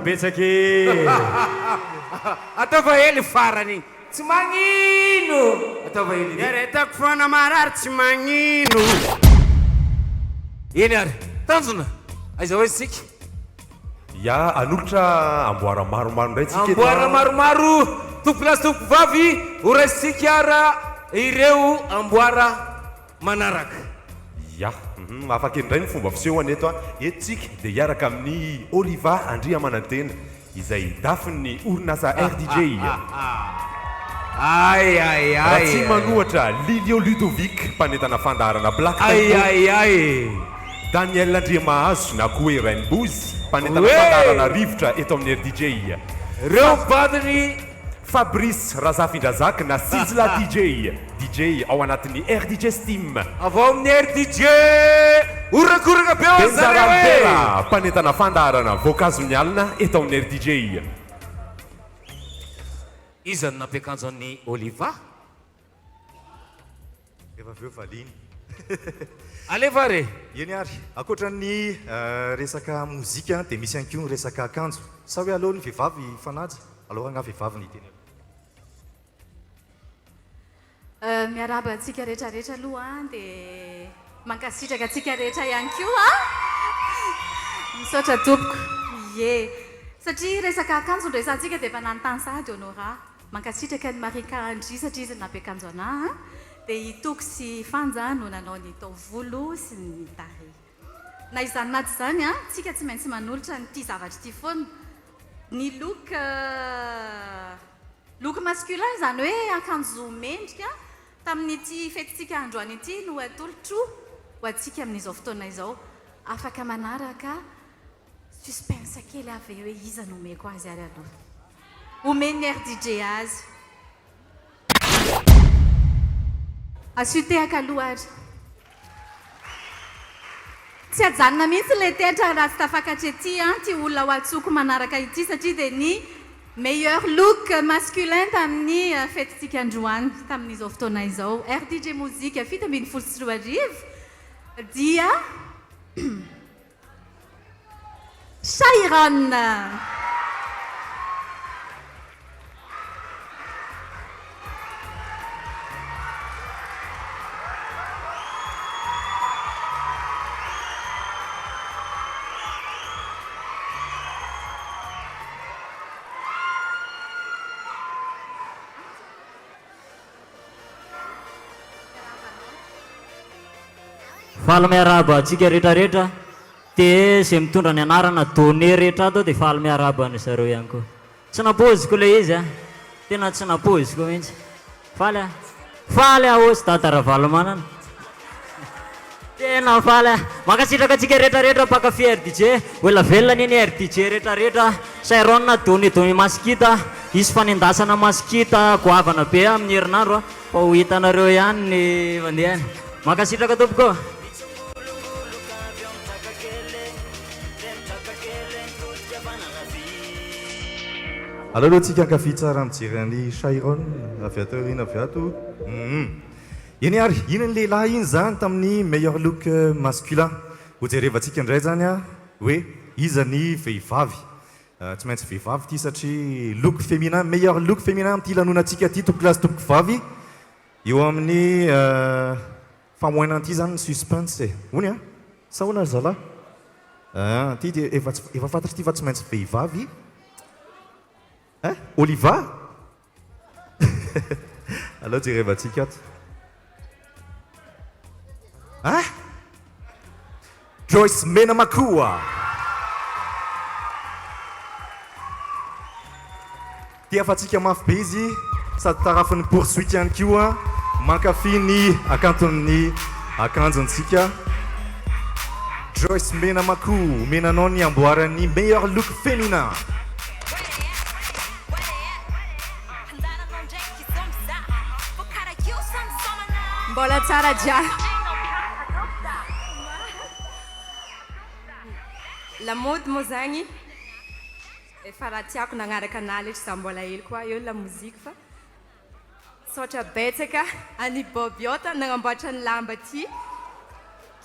Betsaki ataova hely farany tsy magnino ataova hely yaretako fona marary tsy magnino eny ary tanjona aiza hoe sika ya anolotra amboara maromaro ndray tsika amboara maromaro tompolasy tompo vavy oraisika ara ireo amboara manaraka ya afaka indray ny fomba fisehoany eto a etsika dia hiaraka amin'ny Oliva Andria Manantena izay dafiny orinasa RDJ raha tsy manohatra Lilio Ludovic mpanentana fandaharana Black Daniel Andriamahazo na koa hoe Rainbows mpanentana fandaharana rivotra eto amin'ny RDJ reo badiny Fabrice Razafindrazaka na Sizla DJ ao anatin'ny RDJ Steam avao amin'ny RDJ orakoraka be ao zareo mpanentana fandaharana voankazo ny alina eto amin'ny RDJ iza no nampiakanjo an'ny Oliva efa aveo valiny aleva re eny ary akoatran'ny resaka mozika dia misy ihany koa ny resaka akanjo sa hoe aloha ny vehivavy fanaja aloha nga vehivavy ny teny miaraba antsika rehetrarehetra aloha dia mankasitraka antsika rehetra ihany koa misaotra tompoko ye satria resaka akanjo ndraisantsika dia efa nanontany sady honora mankasitraka ny Marika Andry satria izy nampiakanjo anahy dia itoko sy fanja no nanao ny taovolo sy ny tarehy na izany naty izany a tsika tsy maintsy manolotra nyity zavatra ity foana ny look masculin izany hoe akanjo mendrika tamin'ity fetintsika androany ity no atolotro ho antsika amin'izao fotoana izao afaka manaraka suspense kely avy hoe iza no omeko azy ary aloha omeny RDJ azy asutehaka aloha ary tsy ajanona mihitsy le tetra raha tsy tafakatra ety ty olona ho atsoko manaraka ity satria dia ny meilleur look masculin tamin'ny fetintsika androany tamin'izao fotoana izao RDJ mozika fito ambin'ny folo sy roa arivo dia Cheiron faly miaraba antsika rehetrarehetra dia izay mitondra ny anarana donné rehetra ato dia faly miaraba ny zareo ihany koa tsy napoziko le izy a tena tsy napoziko mihitsy faly ahosy dadaravalo manana tena faly mankasitraka antsika rehetrarehetra mpakafy RDJ oela velona niny RDJ rehetrarehetra Cheiron donné masikita isy fanendasana masikita goavana be amin'ny herinandro fa ho hitanareo ihany ny mandehany mankasitraka tompoko aloha tsika ankafy tsara mijery Cheiron avy ato rina avy ato eny ary ino ny lehilahy iny zany tamin'ny meilleur look masculin ho jerevantsika indray zany a hoe iza ny vehivavy tsy maintsy vehivavy ty satria look féminin meilleur look féminin amity lanonantsika ty tompokilasy tompoky vavy eo amin'ny famoinan'ity zany ny suspense ony a sa hoana zala ty dia efa fantatry ty fa tsy maintsy vehivavy Oliva aloha jerevantsika ato Joyce Menamakoa tia afatsika mafy be izy sady tarafin'ny poursuite ihany koa mankafy ny akanton'ny akanjontsika Joyce Menamakoa menanao ny amboaran'ny meilleur look féminin mbola tsara dia lamody moa zagny efa raha tiako nagnaraka anahy letra za mbola hely koa eo la mozika fa saotra betsaka any bobiota nagnamboatra ny lamba ty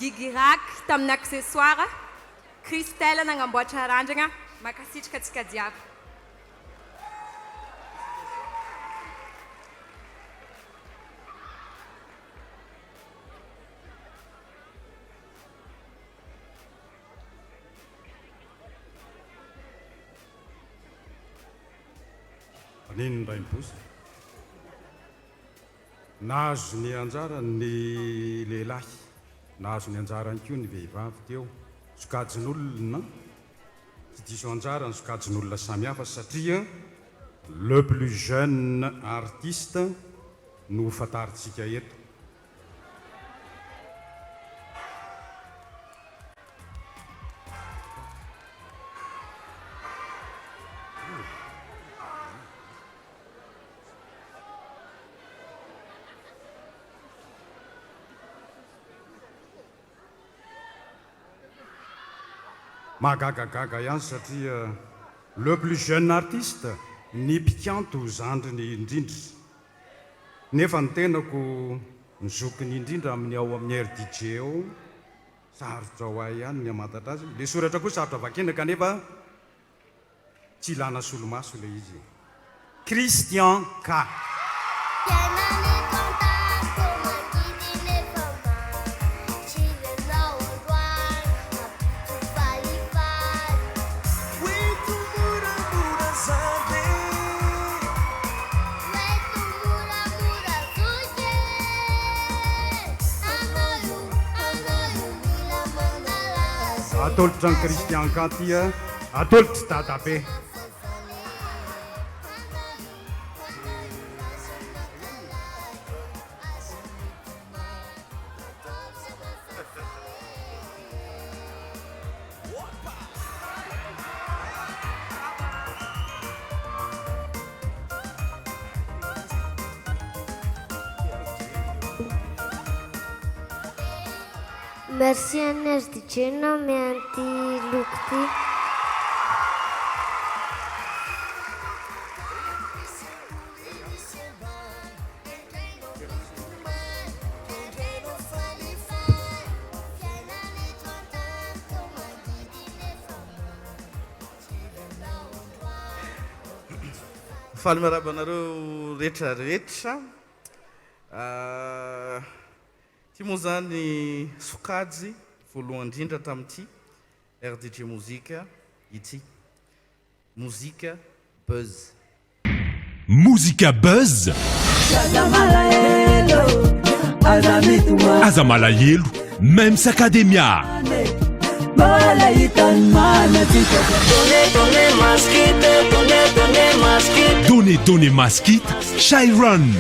Gigirak tamin'ny accessoire Christelle nagnamboatra randragna makasitraka atsika jiaby niny Rainbows nahazo ny anjara ny lehilahy nahazo ny anjarany koa ny vehivavy teo sokajin'olona tsy diso anjara ny sokajin'olona samihafa satria le plus jeune artiste no fantaritsika eto. Mahagagagaga ihany satria le plus jeune artiste ny mpikanto zandriny indrindra nefa ny tenako nizokiny indrindra amin'ny ao amin'ny RDJ ao sarotra ho ahy ihany ny amantatra azy le soratra koa sarotra vakena kanefa tsy ilana solomaso le izy Christian K. Atolotry ny Christian K tia atolotry dada be. Merci NRDJ nome anti-lukti. Faly miaraba anareo rehetrarehetra. Ty moa zany sokajy voalohany indrindra tamin'ity RDJ mozika ity mozika buzz. Muzika Buzz. Aza malahelo même s'academia. Donné Maskit, Chiron.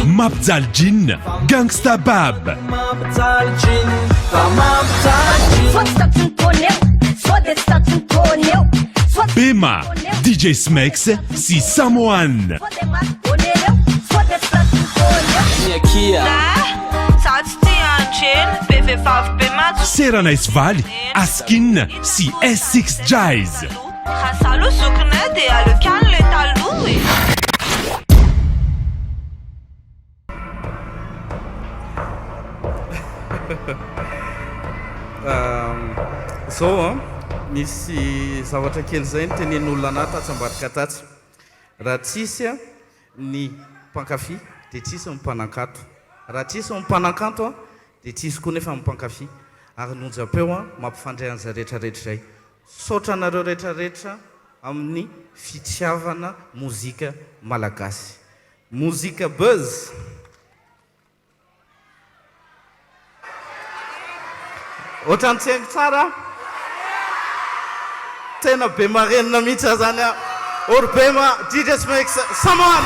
Mapzaljin, Gangsta Bab. Bema, DJ Smex, si Samoan. Serana Isvali, Askin, si S6 Jazz. So misy zavatra kely zay nitenen'olona anahy tatsambarika tatsy raha tsisy ny mpankafy dia tsisy ny mpanankato raha tsisy ny mpanankato dia tsisy koa nefa mimpankafy ary nonjapeo mampifandray an'izay rehetrarehetra zay saotra anareo rehetrarehetra amin'ny fitiavana mozika malagasy mozika buzz. Ohatrany tsengy tsara tena be marenina mihitsy zany Orbema DJ Smex Samoan.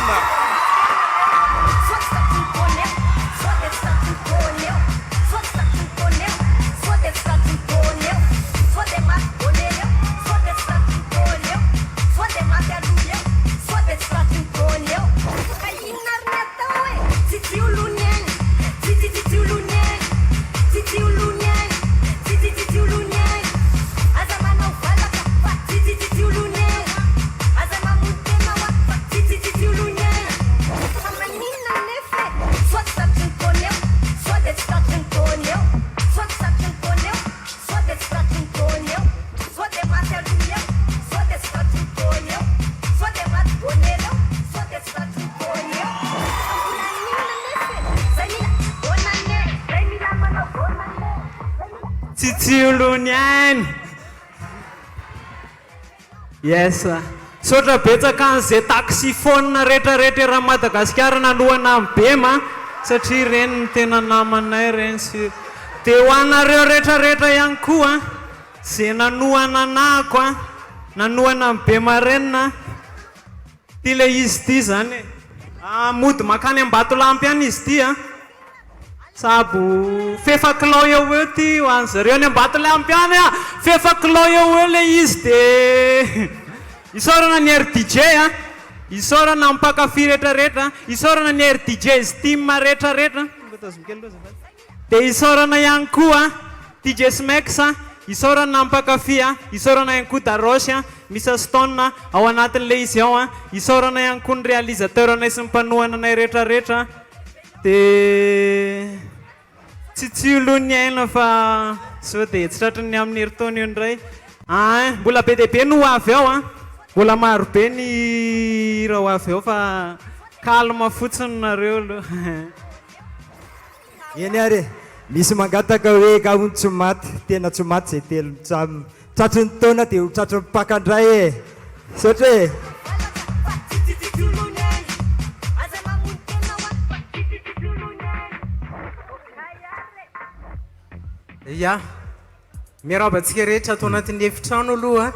Yes, misaotra betsaka an'izay taxifone rehetrarehetra raha Madagasikara nalohana amin'ny bema satria reny ny tena namanay reny sy dia ho anareo rehetrarehetra ihany koa zay nanohana anahako a nanohana amin'ny bema renina ty le izy ty zany mody makany Ambatolampy any izy ty a sabo fefakilao eo eo ty ho an'zareo any Ambatolampy any a fefakilao eo eo le izy dia isaorana ny RDJ a isaorana amin'ny mpankafy rehetrarehetra isaorana ny RDJ Steam rehetrarehetra dia isaorana ihany koa DJ Smex isaorana amin'ny mpankafy a isaorana ihany koa Darosy a Misa Stone ao anatin'le izy ao a isaorana ihany koa ny réalisateur anay sy ny mpanohana anay rehetrarehetra dia tsy olohany aina fa sao dia tsy tratrany amin'ny heritaona io indray mbola be dia be no avy ao a mbola maro be ny raha ho avy ao fa calme fotsiny nareo aloha eny ary misy mangataka hoe kahony tsy maty tena tsy maty zay telo tratry ny taona dia ho tratry ny mpakandray e satria ia miaraba antsika rehetra atao anatin'ny efitrano aloha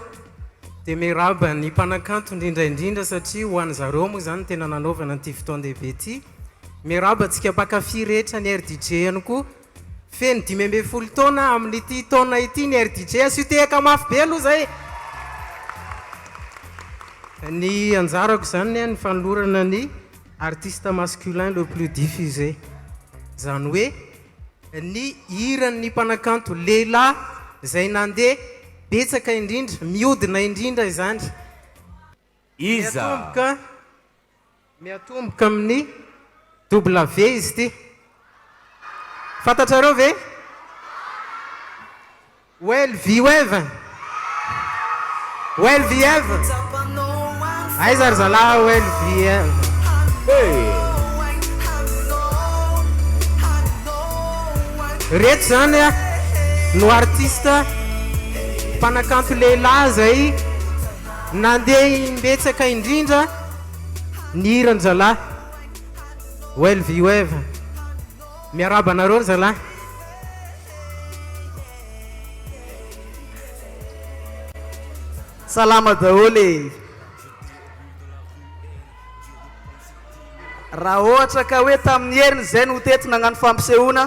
dia miaraba ny mpanakanto indrindraindrindra satria ho an'ny zareo moa zany tena nanaovana nyity fotoan-dehibe ty miaraba antsika mpakafy rehetra ny RDJ ihany koa feny 15 taona amin'ity taona ity ny RDJ asio tehaka mafy be aloha zay ny anjarako zany ny fanolorana ny artiste masculin le plus diffusé zany hoe ny hiran'ny mpanakanto lehilahy zay nandeha betsaka indrindra miodina indrindra izany iza miatomboka amin'ny W izy ty fantatrareo ve Welviev ay zary zalahy Welviev reto zany a no artiste mpanakanto lehilahy zay nandeha imbetsaka indrindra ny hirany zalahy Welviev miaraba anareo ry zalahy salama daholy raha ohatra ka hoe tamin'ny heriny zay no tety nagnano fampisehoana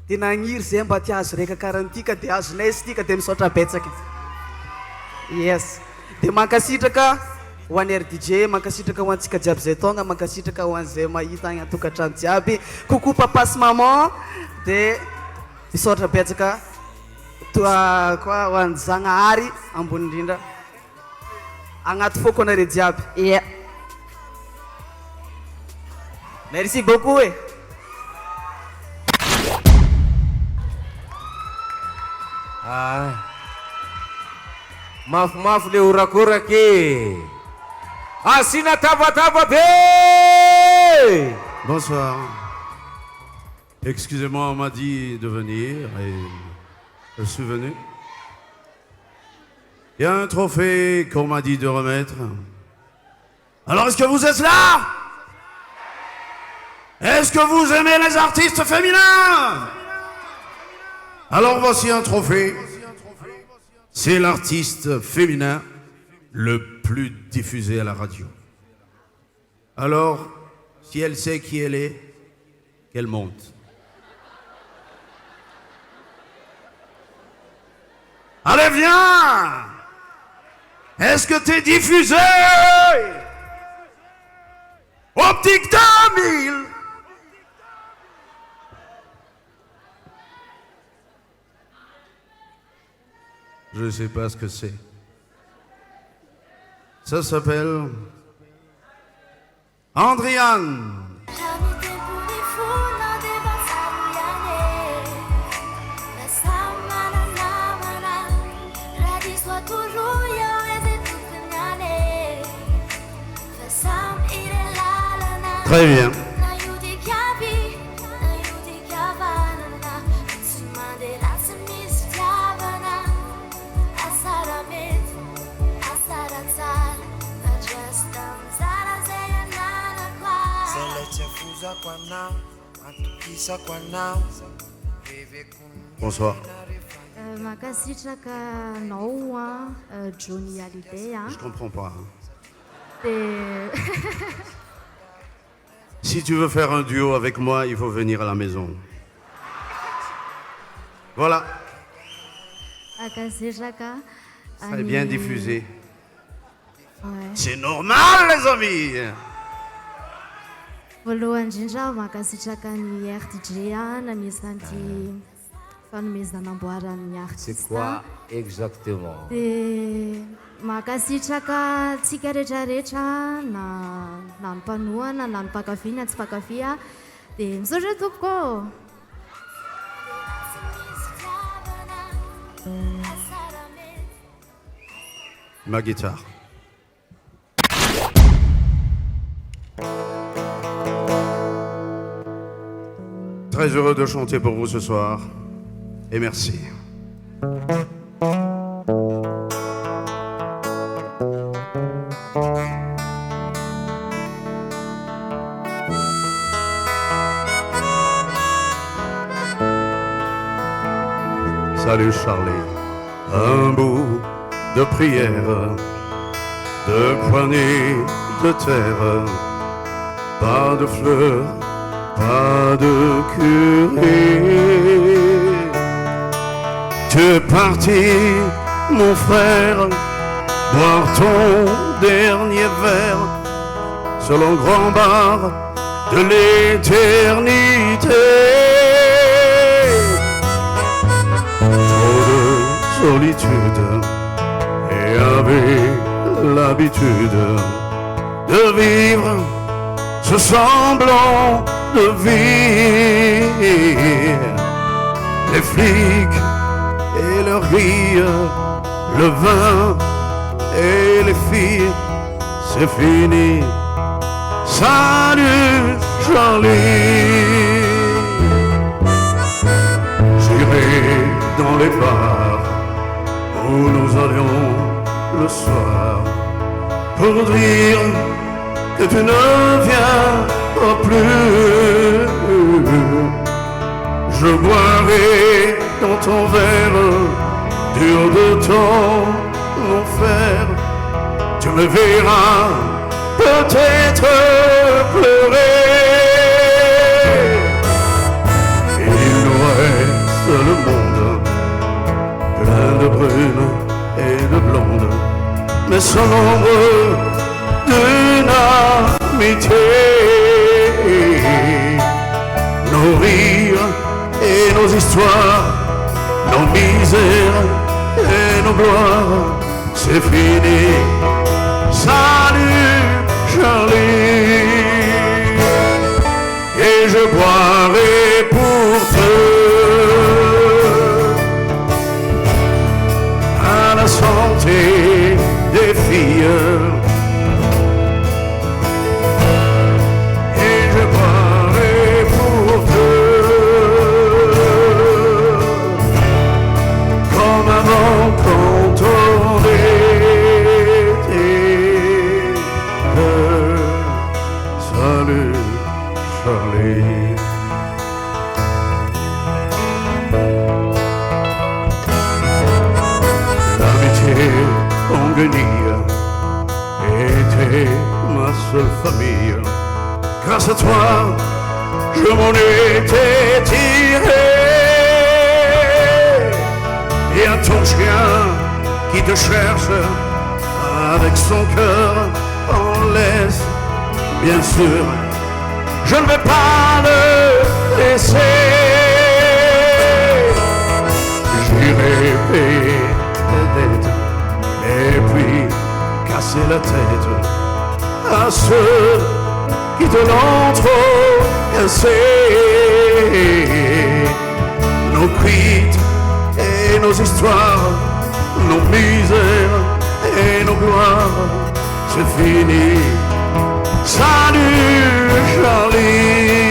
dia nagniry zay mba ty azo raika karantyka dia azonay sy tika dia misaotra betsaka yes dia mankasitraka ho an'ny RDJ mankasitraka ho antsika jiaby zay tonga mankasitraka ho an'izay mahita agny atokantrano jiaby coucou papa sy maman dia misaotra betsaka koa ho an'ny Zagnahary ambony indrindra agnaty foko anareo jiaby ia merci beaucoup e mafimafy le orakoraky asina tabataba be. Bonsoir. Excusez-moi, on m'a dit de venir et je suis venu. Il y a un trophée qu'on m'a dit de remettre. Alors, est-ce que vous êtes là? Est-ce que vous aimez les artistes féminins? Alors, voici un trophée. C'est l'artiste féminin le plus diffusé à la radio. Alors, si elle sait qui elle est, qu'elle monte. Allez, viens! Est-ce que t'es diffusé? Optique 2000! Je ne sais pas ce que c'est. Ça s'appelle Andriane. Très bien. Bonsoir. Makasitraka nao Johnny Hallyday. Je comprends pas. Et... Si tu veux faire un duo avec moi, il faut venir à la maison. Voilà. Ça est bien diffusé. Ouais. C'est normal, les amis. Voalohany indrindra makasitraka ny RDJ nanisan'ity fanomezana amboaran'ny artiste. C'est quoi exactement? Dia makasitraka tsika rehetrarehetra na ny mpanohana na ny mpakafy na tsy mpakafy dia misaotra tompoko. Ma guitare. Très heureux de chanter pour vous ce soir et merci. Salut Charlie, un bout de prière, de poignées de terre, pas de fleurs, pas de curé. Tu es parti, mon frère, boire ton dernier verre sur le grand bar de l'éternité. Trop de solitude et avec l'habitude de vivre ce semblant de vie. Les flics et leurs rires, le vin et les filles, c'est fini. Salut Charlie. J'irai dans les bars où nous allions le soir pour dire que tu ne viens plus. Je boirai dans ton verre, dur de ton enfer. Tu me verras peut-être pleurer. Il nous reste le monde, plein de brunes et de blondes, mais sans l'ombre d'une amitié. Nos rires et nos histoires, nos misères et nos gloires, c'est fini. Salut Charlie. Et je boirai pour à la santé des filles. Quand on était deux. Salut Charlie. L'amitié en guenille était ma seule famille. Grâce à toi, je m'en étais tiré. Et à ton chien qui te cherche avec son cœur en laisse, bien sûr, je ne vais pas le laisser. J'irai payer tes dettes et puis casser la tête à ceux qui te l'ont trop cassé. Nos cuites et nos histoires, nos misères et nos gloires, c'est fini. Salut Charlie.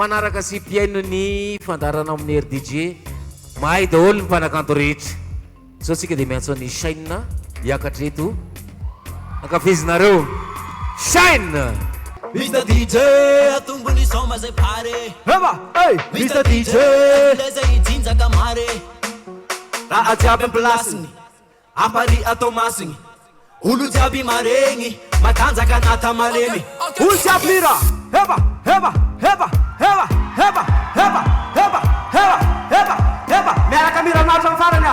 manaraka sy piaino ny fandarana amin'ny RDJ mahay daholo ny mpanakanto rehetra zao tsika dia miantso ny Shine hiakatreto ankafizinareo Shine Mr. DJ atumbuni soma ze pare Hema hey Mr. DJ leza itinza kamare Ra ajaben plasini Apari atomasini Ulu jabi marengi Matanza kanata malemi Ulcha plira Heba Heba Heba Heba Heba Heba Heba Heba Heba Heba Mera kamira nato farana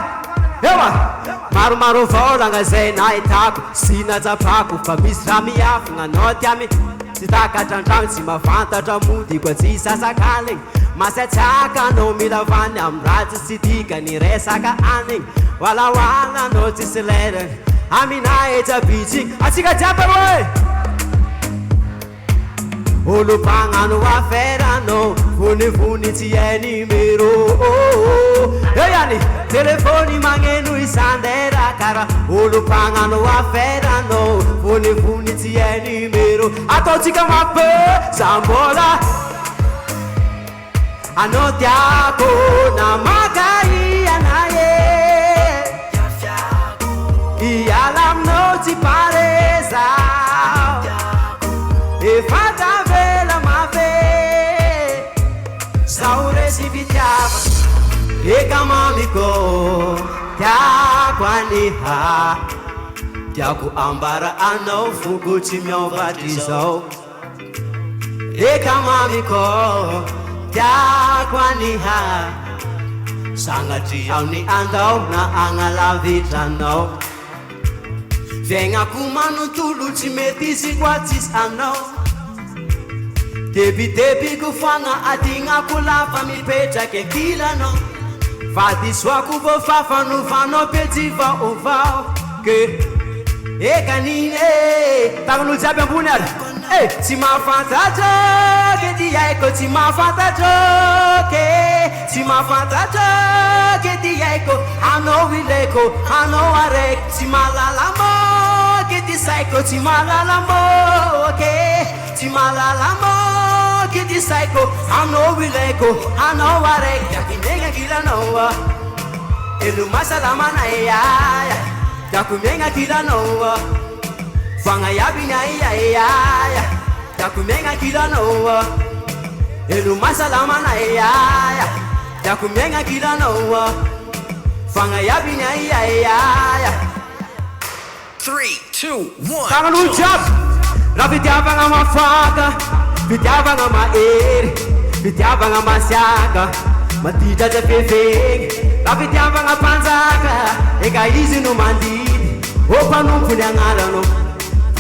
Heba Maromaro volagna zay nahitako sy najapako fa misy raha miafagna anao tiamy tsy takatrandrano tsy mafantatra mody koa tsy sasakaligny masatsaka anao mila vany amin'ny ratsy tsy dikany resaka anigny walahoala anao tsisy lerany aminahy etsabitsy atsika jiaby hoe olo mpagnano affaire anao vonivony tsy hay numero yani telefony magneno isandera kara olo mpagnano affaire anao vonivony tsy hay numero ataotsika mape sambola anao tiako na magai anaye iala aminao tsy pare zao efatavela mave zao resy fitiava eka mamiko tiako aniha tiako ambara anao foko tsy miovatra izao eka mamiko tiako aniha sagnatria ny andao na agnalavitranao fiaignako manontolo tsy mety izy koa tsisy anao debidebiko foagna adignako lafa mipetraky ankilanao fadisoako vo fafanovanao petsy vaovao ke ekaniny tagnan'olo jiaby ambony ary tsy mahafantatra ke ty haiko tsy mahafantatra ke tsy mahafantatra ke ty haiko anao ilaiko anao araiky tsy mahalala mo ke ty saiko tsy mahalala mo ke tsy mahalala mo ke ty saiko anao ilaiko anao araiky akinegna kilanao elo masalamanay aya tiako megna kilanao Fangayabina ya Takumenya kilano Elu masalama na ya Takumenya kilano Fangayabina ya 3, 2, 1 Tangan ucap Rapitiaba nga mafaka Pitiaba nga maeri Pitiaba nga masyaka Matita ja fefeng Rapitiaba nga panzaka Eka izi no mandidi Opa numpuni angarano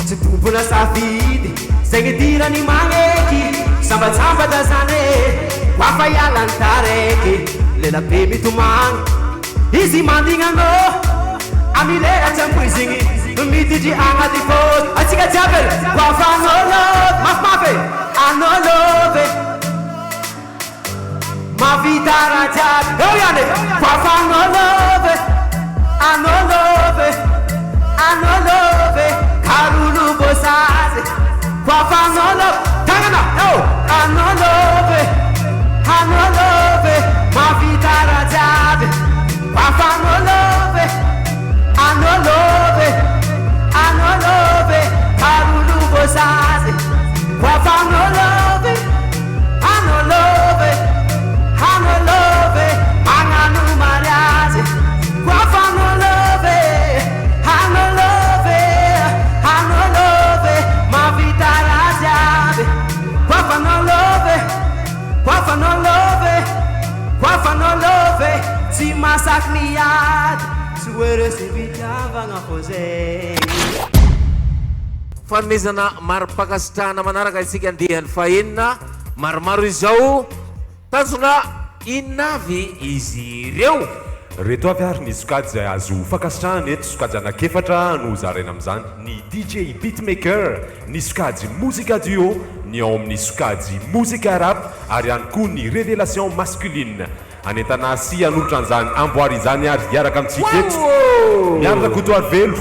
Tsy tompona safidy Zegny dirany magneky Sambatsambatra zany Wafa ialany tareky Lela be mitomagny Izy mandignanao Ami lera tsy ampoizigny Miditry agnaty fôty Atsika jiaby Wafa anao love Mafimafy Anao love Mavitara jiaby Eo iany Wafa anao love Anao love Anao love Karulu bosaze Wafa anao love Tangana Eo Anao love Anao love Mavitara jiaby Wafa anao love Anao love Anao love Karulu bosaze Wafa anao love Anao love Anao love Anganu mariage Wafa anao love Anao love Anao love Mavitara jiaby Wafa anao love Wafa anao love Wafa anao love Tsy masaky miady Tsy oeresy fitiavagna fô zegny fanomezana maro-pakasitrahana manaraka isika andehan'ny fahenina maromaro izao tanjona inavy izy ireo reto avy ary ny sokajy zay azo fakasitrahana eto sokajy anakefatra no zaraina amin'izany ny DJ beatmaker ny sokajy mozika duo ny ao amin'ny sokajy mozika rap ary ihany koa ny révélation masculine anentana sy anolotra an'izany amboary izany ary hiaraka amintsika eto miaraka kotoary velo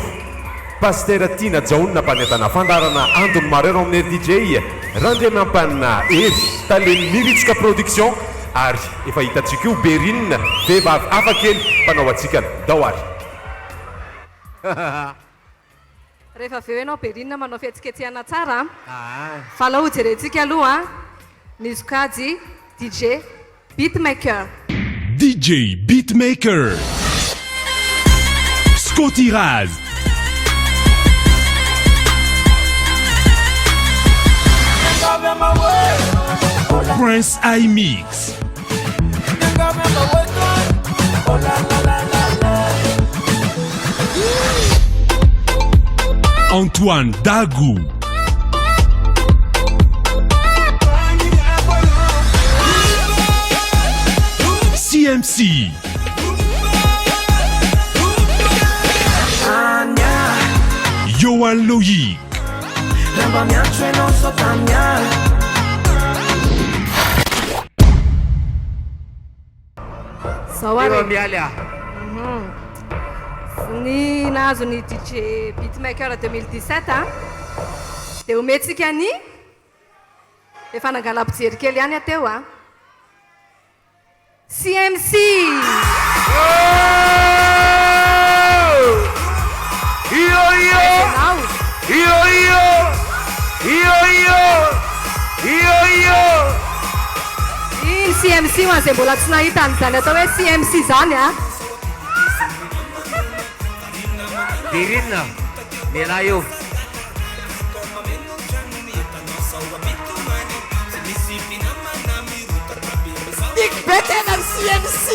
Pasteur Tina Jaouna mpanentana fandarana Andony Marero amin'ny DJ randriamampanina ery taleny miritsika production ary efa hitantsika io Berine vehivavy hafa kely mpanao atsika daoary rehefa aveo ianao Berine manao fihetsiketsehana tsara fa aloha jerentsika aloha misy kajy DJ Beatmaker DJ Beatmaker Scotty Raz Prince iMix Antoine Dagou CMC Johan Loïc ny nahazo ny DJ Beatmaker 2017 dia omentsika ny efa nangala-pijery kely ihany ateo CMC iny CMC ho an'izay mbola tsy nahita an'izany atao hoe CMC zany Berine miala eo be tena ny CMC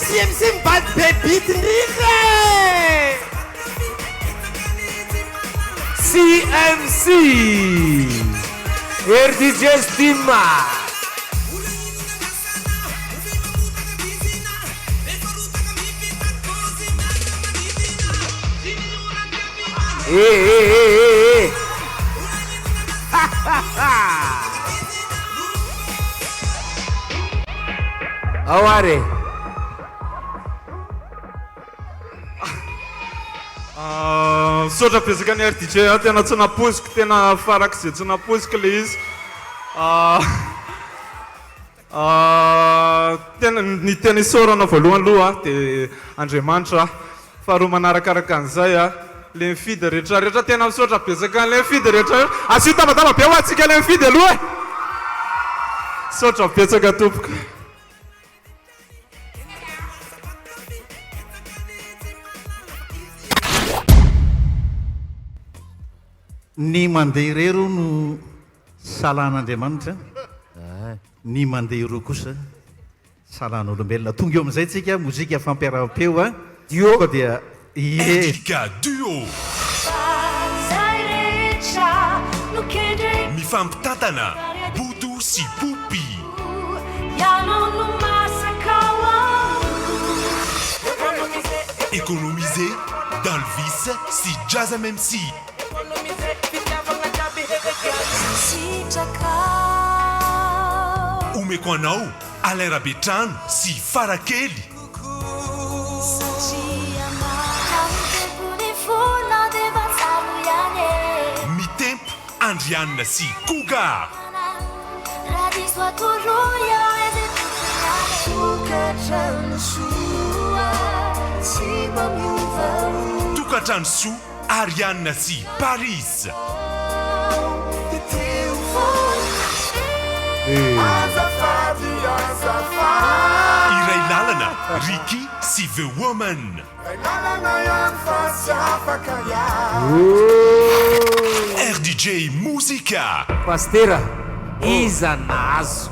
CMC mibady be bit ndrindra CMC RDJ Stima Aware sotra pesaka ny RDJ tena tsy naposiko tena faraka izay tsy naposiko le izy tena ny tena isorana voalohany aloha dia Andriamanitra faharoa manarakaraka an'izay le mifidy rehetrarehetra tena misotra pesaka le mifidy rehetra asio tabataba be ho atsika le mifidy aloha sotra pesaka tompoka ny mandeha irero no salan'Andriamanitra ny mandeha ireo kosa salan'olombelona tonga eo amin'izay tsika mozika fampiaraham-peo duo dia Angelica Duo Mifampitantana Boudou sy Poupi Économiser Dalvis sy Jazam MC Umeko anao Alain Rabetrano sy Farakely Mitempo Andriana sy Cougar Tokatrano Soa Ariana sy Paris Iray lalana Ricky sy The Woman RDJ Musica Pastera iza nazo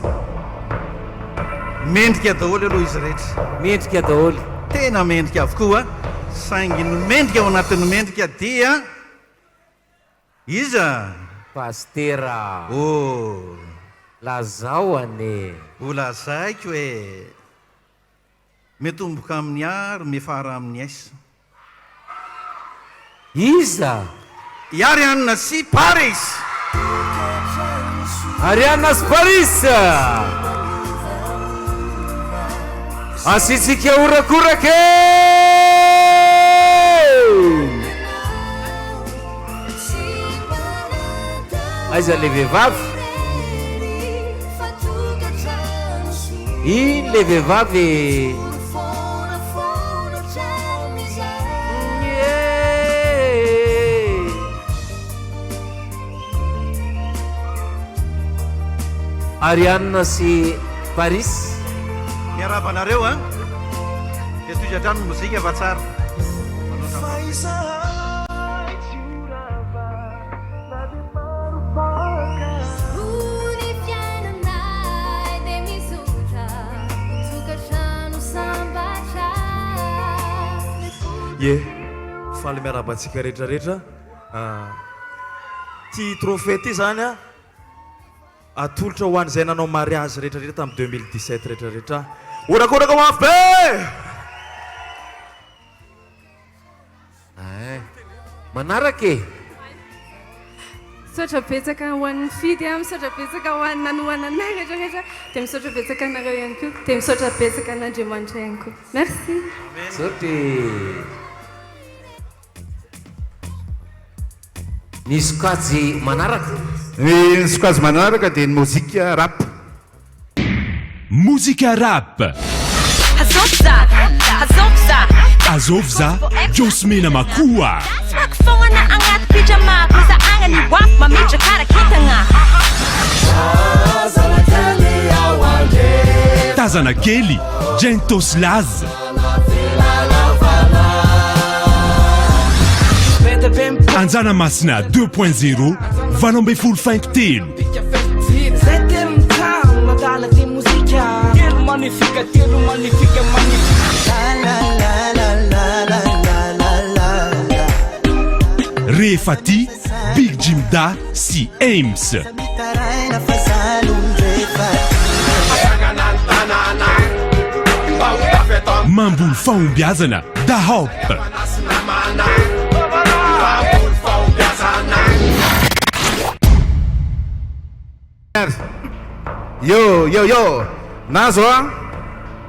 mendrika daholo aloha izy rehetra mendrika daholo tena mendrika avokoa saingy ny mendrika ao anatin'ny mendrika dia iza Pastera lazao ane ho lazaiko hoe metomboka amin'ny ary mefara amin'ny aisa iza Ariana sy Paris Ariana sy Paris asitsika orakorake aiza le vehivavy I le vehivavy Ariane sy Paris miarabanareo a dia toy atrano mozika fa tsara ye faly miarabantsika rehetrarehetra ty trophée ty zany a atolotra ho an'izay nanao mariage rehetrarehetra tamin'ny 2017 rehetrarehetra orakoraka mafy be manaraka e misaotra betsaka ho an'ny fidy a misaotra betsaka ho an'ny nanohananay rehetrarehetra dia misaotra betsaka anareo ihany koa dia misaotra betsaka an'Andriamanitra ihany koa merci saotra ny sokajy manaraka ny sokajy manaraka dia ny mozika rap muzika rap azovza josmina makoa tazana kely gentoslaz anjana masina 2.0 valombe folo faingo telo rehefa ty Big Jim Da sy Ames mamboly fahombiazana da hop yo nazo a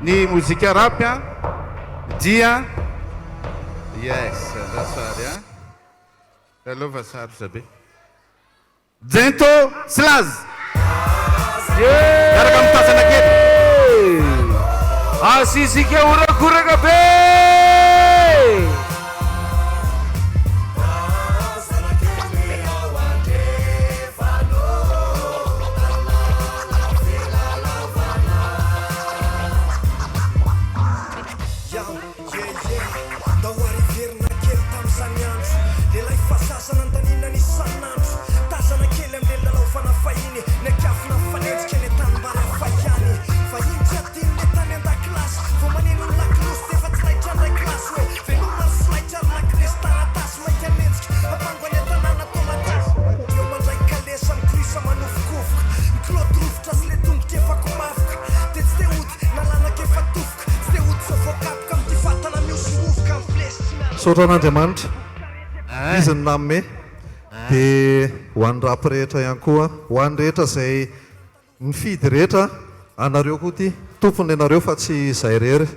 ny mozika rap a dia yes dasary a alova sarotra be Gento Slaz miaraka mitazana kely asisika orakoraka be saotra an'Andriamanitra izy ny namome dia ho an'ny rap rehetra ihany koa ho an'ny rehetra izay mifidy rehetra anareo koa ty tompony anareo fa tsy izay rery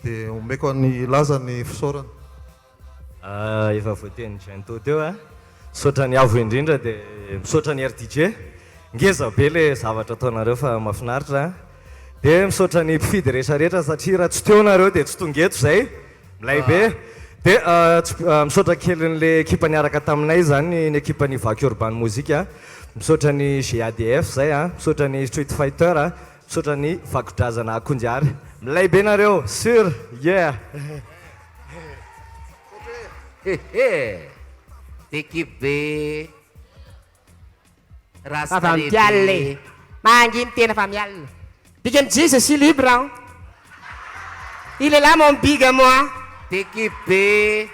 dia omeko ny laza ny fisaorana efa voateny Gento teo a misaotra ny avo indrindra dia misaotra ny RDJ ngeza be le zavatra ataonareo fa mahafinaritra dia misaotra ny mpifidy rehetrarehetra satria raha tsy teo nareo dia tsy tongeto izay milay be dia misaotra kelyn'le ekipa niaraka taminay zany ny ekipa ny vaky urban mozika misaotra ny GADF zay a misaotra ny Street Fighter a misaotra ny vakodrazana akondiary milay be nareo sur yeah ekipe Fa mialle manginy tena fa mialle Big MJ je suis libre hein? Il est là mon big à moi T'équipé.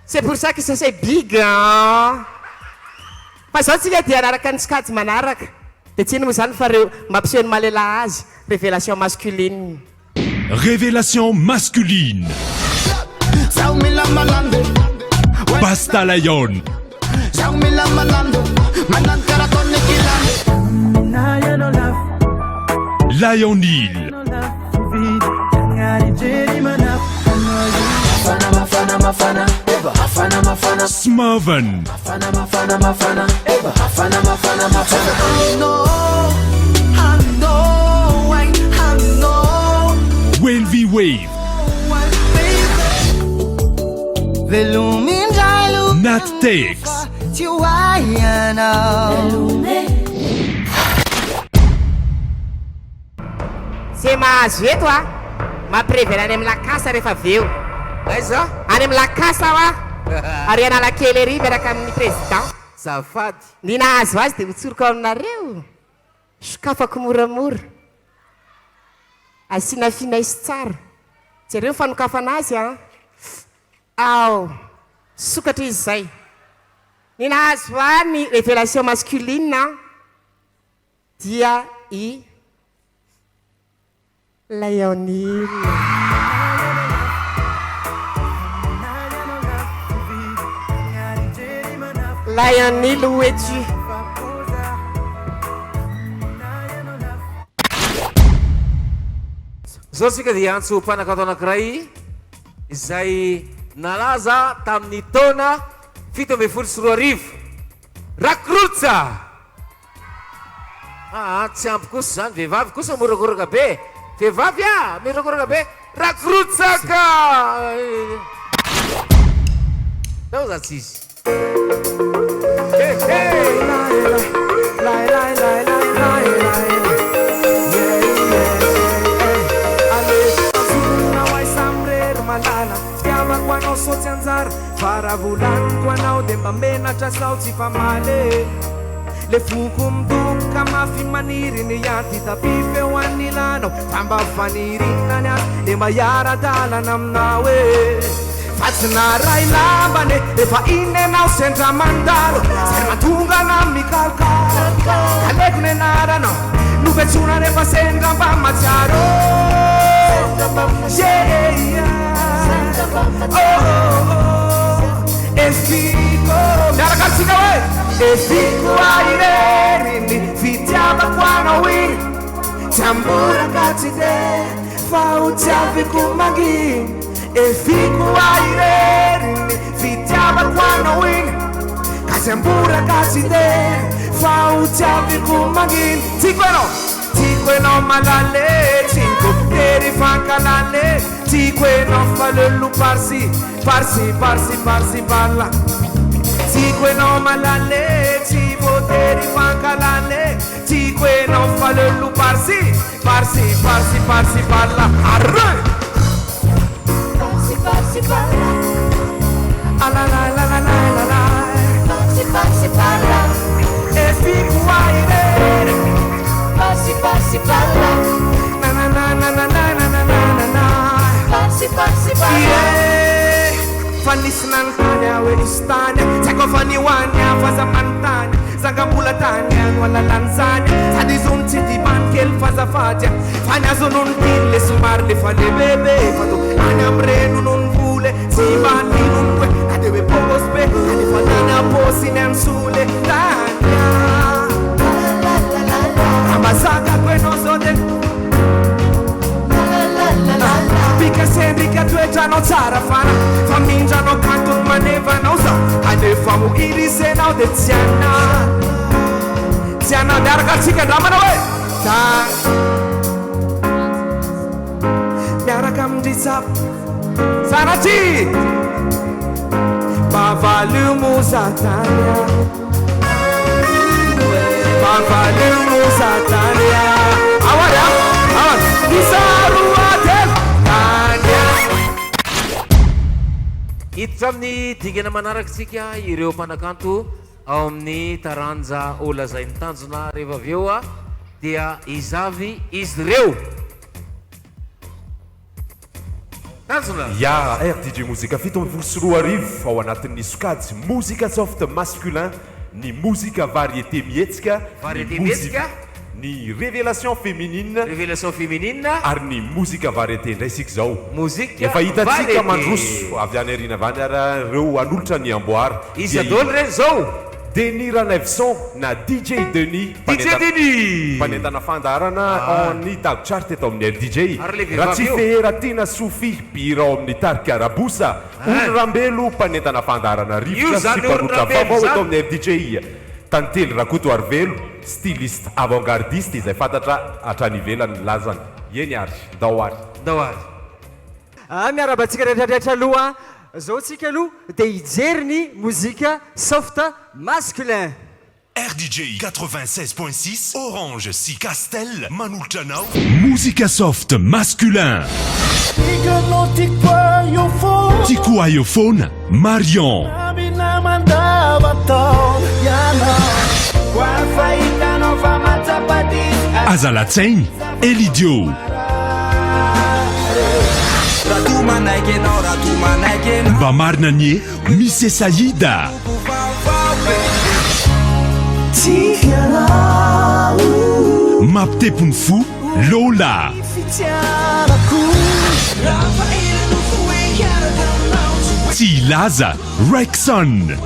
C'est pour ça que ça c'est big hein? Fa zao tsika dia araraka ny skady manaraka dia tsy ino moa zany fa reo mampiseho ny mahalala azy révélation masculine révélation masculine Basta Lion Lionel Mafana, mafana, mafana, Smarven. Wavy Wave. Nat Takes. Tsy mahazo eto a mampirevelany amin'ny lakasa rehefa avy eo aiza any amin'ny lakasa aho a ary analakely ery miaraka amin'ny président zafady ny nahazo azy dia mitsoroko aminareo sokafako moramora asiana finaisy tsara jereo fanokafana azy a ao sokatra izy zay ny nahazo a ny révélation masculine dia i Lionel. Lionel, où es-tu? Zao sika dia antso mpanakato anankiray izay nalaza tamin'ny taona 17 Rakrutsa. Tsy ampy kosa zany vehivavy kosa morakoraka be. Vehivavy mirokoraka be Rakrutsaka. Tao za tsisy. Tiavako anao sotsy anjara faravolaniko anao dia mba menatra sao tsy famaly le foko midoboka mafy maniry ny anty tapifeo anilanao fa mba fanirinany azy dia mahara-dalana aminao e fa tsy naray lambane efa iny anao sendra mandalo zay matonga na mikalokalo aleko ny anaranao nofetsona rehefa sendra mba matsiaro Efiko miaraka antsika hoe efiko aireriny fitiavako anao iny tsy amboraka tsy de fa ho tsiaviko manginy efiko aireriny fitiavako anao iny ka tsy amboraka tsy de fa ho tsiaviko manginy tsiko anao Tico enao malale, tico eri fankalale Tico enao falelu parsi, parsi, parsi, parsi balla Tico enao malale, tico eri fankalale Tico enao falelu parsi, parsi, parsi, parsi balla Arre! Parsi, parsi balla Ala la la la la la la Parsi, parsi balla E fico aire Passi, passi, palla Na na na na na na na na na na Passi, passi, palla Yeah Fanisnan tanya we istanya Tsako faniwanya faza mantanya Zanga mula tanya wala lanzanya Sadi zunti di bankel faza fatya Fanya zonun kille sumarle fale bebe Fato anya mrenu non vule Siba ninunque Adewe pogospe Ade fanana posi nansule Tanya Masaka kweno zote Pika sembika tuetano tsara fana Famindrano kanto manevana usa Anefa mu irise nao de tiana Tiana miaraka tsika dramana we Ta Miaraka amindritsap Sanati Bavalu musatania Bavalu musatania Awada Awada Isaru atel Tania Hiditra amin'ny dingana manarakatsika ireo mpanakanto ao amin'ny taranja olazain'ny tanjona rehefa avy eo dia izavy izy ireo tanjona Ya RDJ Mozika 7 ao anatin'ny sokajy mozika soft masculin ny mozika variété mihetsika Variété mihetsika ny révélation féminine ary ny mozika variété ndray sika zao mozika efa hitatsika mandroso avy any arina avany ara reo anolotra ny amboary izy adolo reny zao Denis Ranevson na DJ Denis mpanentana fandarana any tagotrary teto amin'ny air DJ raha tsy feheratina Sophie Birao amin'ny tarika Rabosa olo rambelo mpanentana fandarana rivotra sy mparotra vaovao eto amin'ny air DJ Tantely Rakoto Arvelo styliste avant-gardiste izay fantatra hatrany ivelany lazany eny ary ndao ary miarabantsika rehetrarehetra aloha zao tsika aloha dia hijery ny mozika soft masculin RDJ 96.6 Orange si Castel Manultanao Musica soft masculin Tikoayophone Marion Azalatsaigny Elidio mba marina nie Mise Saïda mampitepony fo Lola tsy ilaza Rexon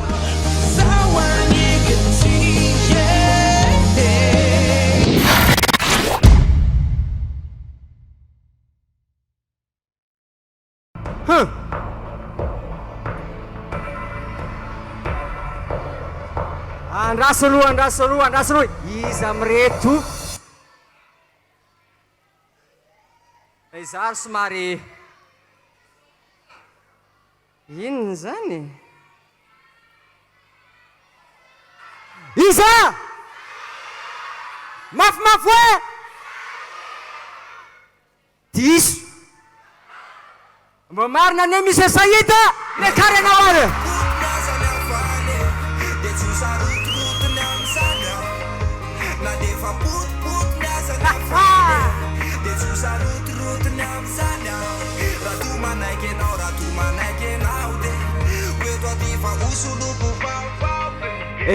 andraso aloha izy amireto izary somary inona zany iza mafimafy hoe diso mba marina ne Mise Saïda le karenao ary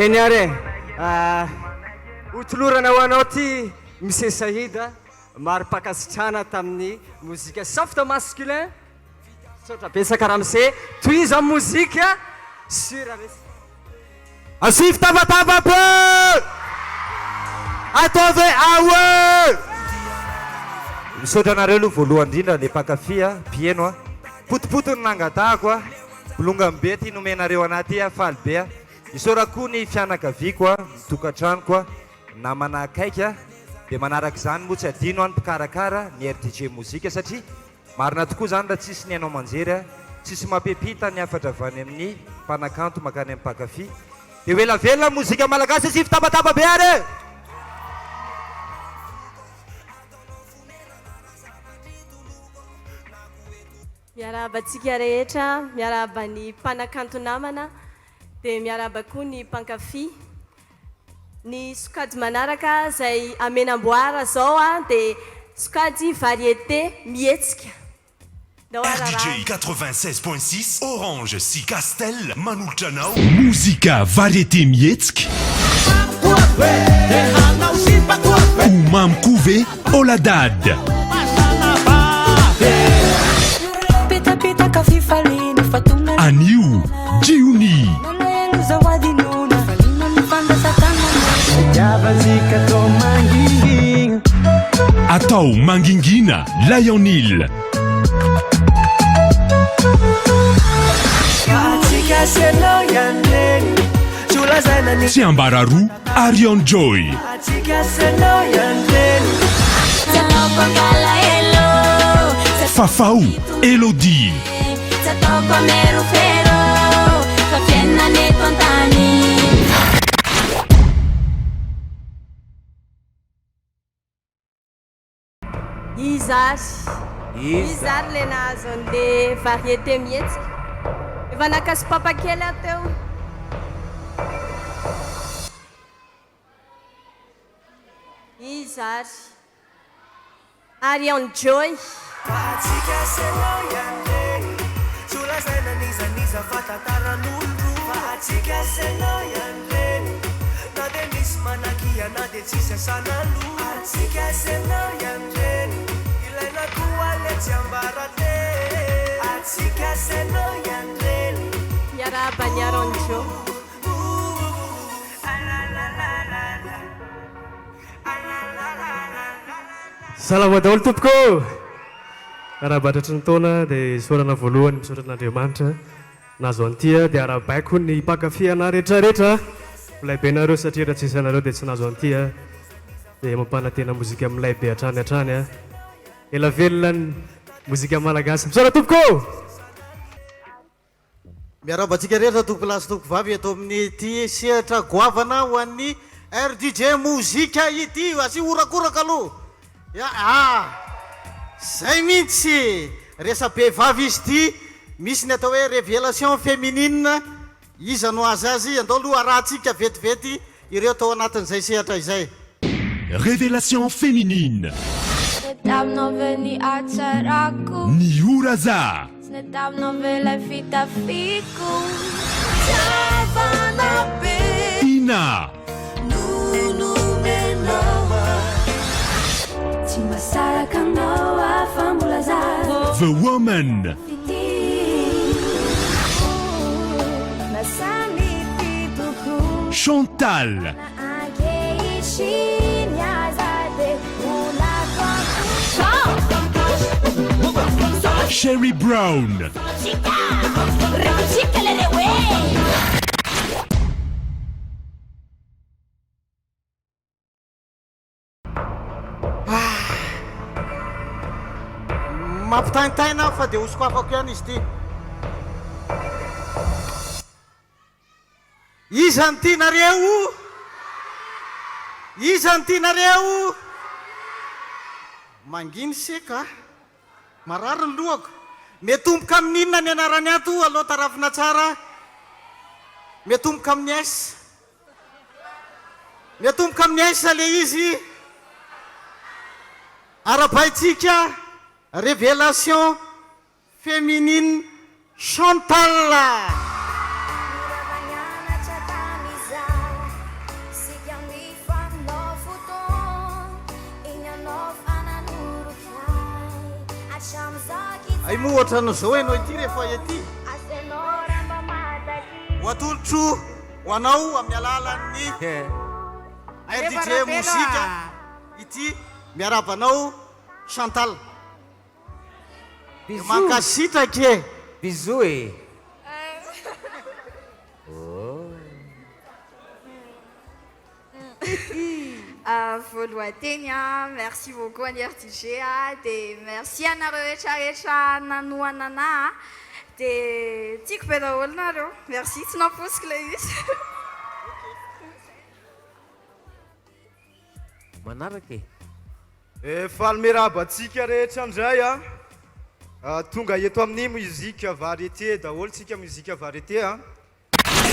eny ary hotolorana ho anao ty Mise Saïda maro mpakasitrana tamin'ny mozika soft masculin sotra betsaka ramse toy izy amin'ny mozika sura asy fitavatava peu ataove awe misaotra anareo aloha voalohany indrindra le mpakafy pieno a potipotony nangatahako a bolongany be ty nomenareo anaty faly be a isaorakoa ny fianakaviako a mitokantranoko a namana akaiky a dia manaraka izany moa tsy adino any mpikarakara ny RDJ mozika satria marina tokoa zany raha tsisy ny hainao manjery a tsisy mampipita ny afatra avany amin'ny mpanakanto makany amin'ny mpakafy dia velavelona mozika malagasy asy fitabataba be ary miaraba tsika rehetra miaraba ny mpanakanto namana dia miaraba koa ny mpankafy ny sokady manaraka zay amenamboara zao a dia sokady variété mietsika RDJ 96.6 Orange si Castel Manultanao Musica variété mietsika Umam Kouvé Oladad Aniu Jiuni Atao Mangingina Lionel Tsiambararu Arion Joy Fafau Elodie izary le nahazo an'le variété mihetsika efa nakasy papa kely ateo izary Arion Joy miaraba ny Arion Joy salama daholo tompoko arahabatratry ny taona dia sorana voalohany misoratran'Andriamanitra nazo antia dia arabaiko ny mpakafy ana rehetrarehetra milaybe nareo satria raha tsisy anareo dia tsy nazo antia dia mampanantena mozika milaybe hatrany hatrany a ela velona ny mozika malagasy misora tompoko miarabantsika rehetra tompo lasy tompo vavy atao amin'ny ty sehatra goavana ho an'ny RDJ mozika ity asy orakoraka aloha zay mihitsy resabe vavy izy ty misy ny atao hoe révélation féminine iza no azy azy andao aloha arahantsika vetivety ireo tao anatin'izay sehatra izay Révélation féminine. Ni uraza. Ina. The woman. Chantal. Sherry Brown. Mampitaintaina fa dia hosiko afako ihany izy ty izany tianareo izany tianareo manginy seka marary ny lohako metomboka amin'inona ny anarany ato aloha tarafina tsara metomboka amin'ny s metomboka amin'ny s le izy arabaitsika révélation féminine Chantal ay mo ohatra n'izao ianao ity rehefa ety ho atolotro ho anao amin'ny alalan'ny RDJ mozika ity miarabanao Chantal mankasitraka e bisou e voalohanteny merci beaucoup any RDJ dia merci anareo rehetrarehetra nanoana ana dia tiako be daholo nareo merci tsy namposiko le izy manaraka e efa mirabantsika rehetra indray tonga eto amin'ny muzika variété daholo tsika muzika variété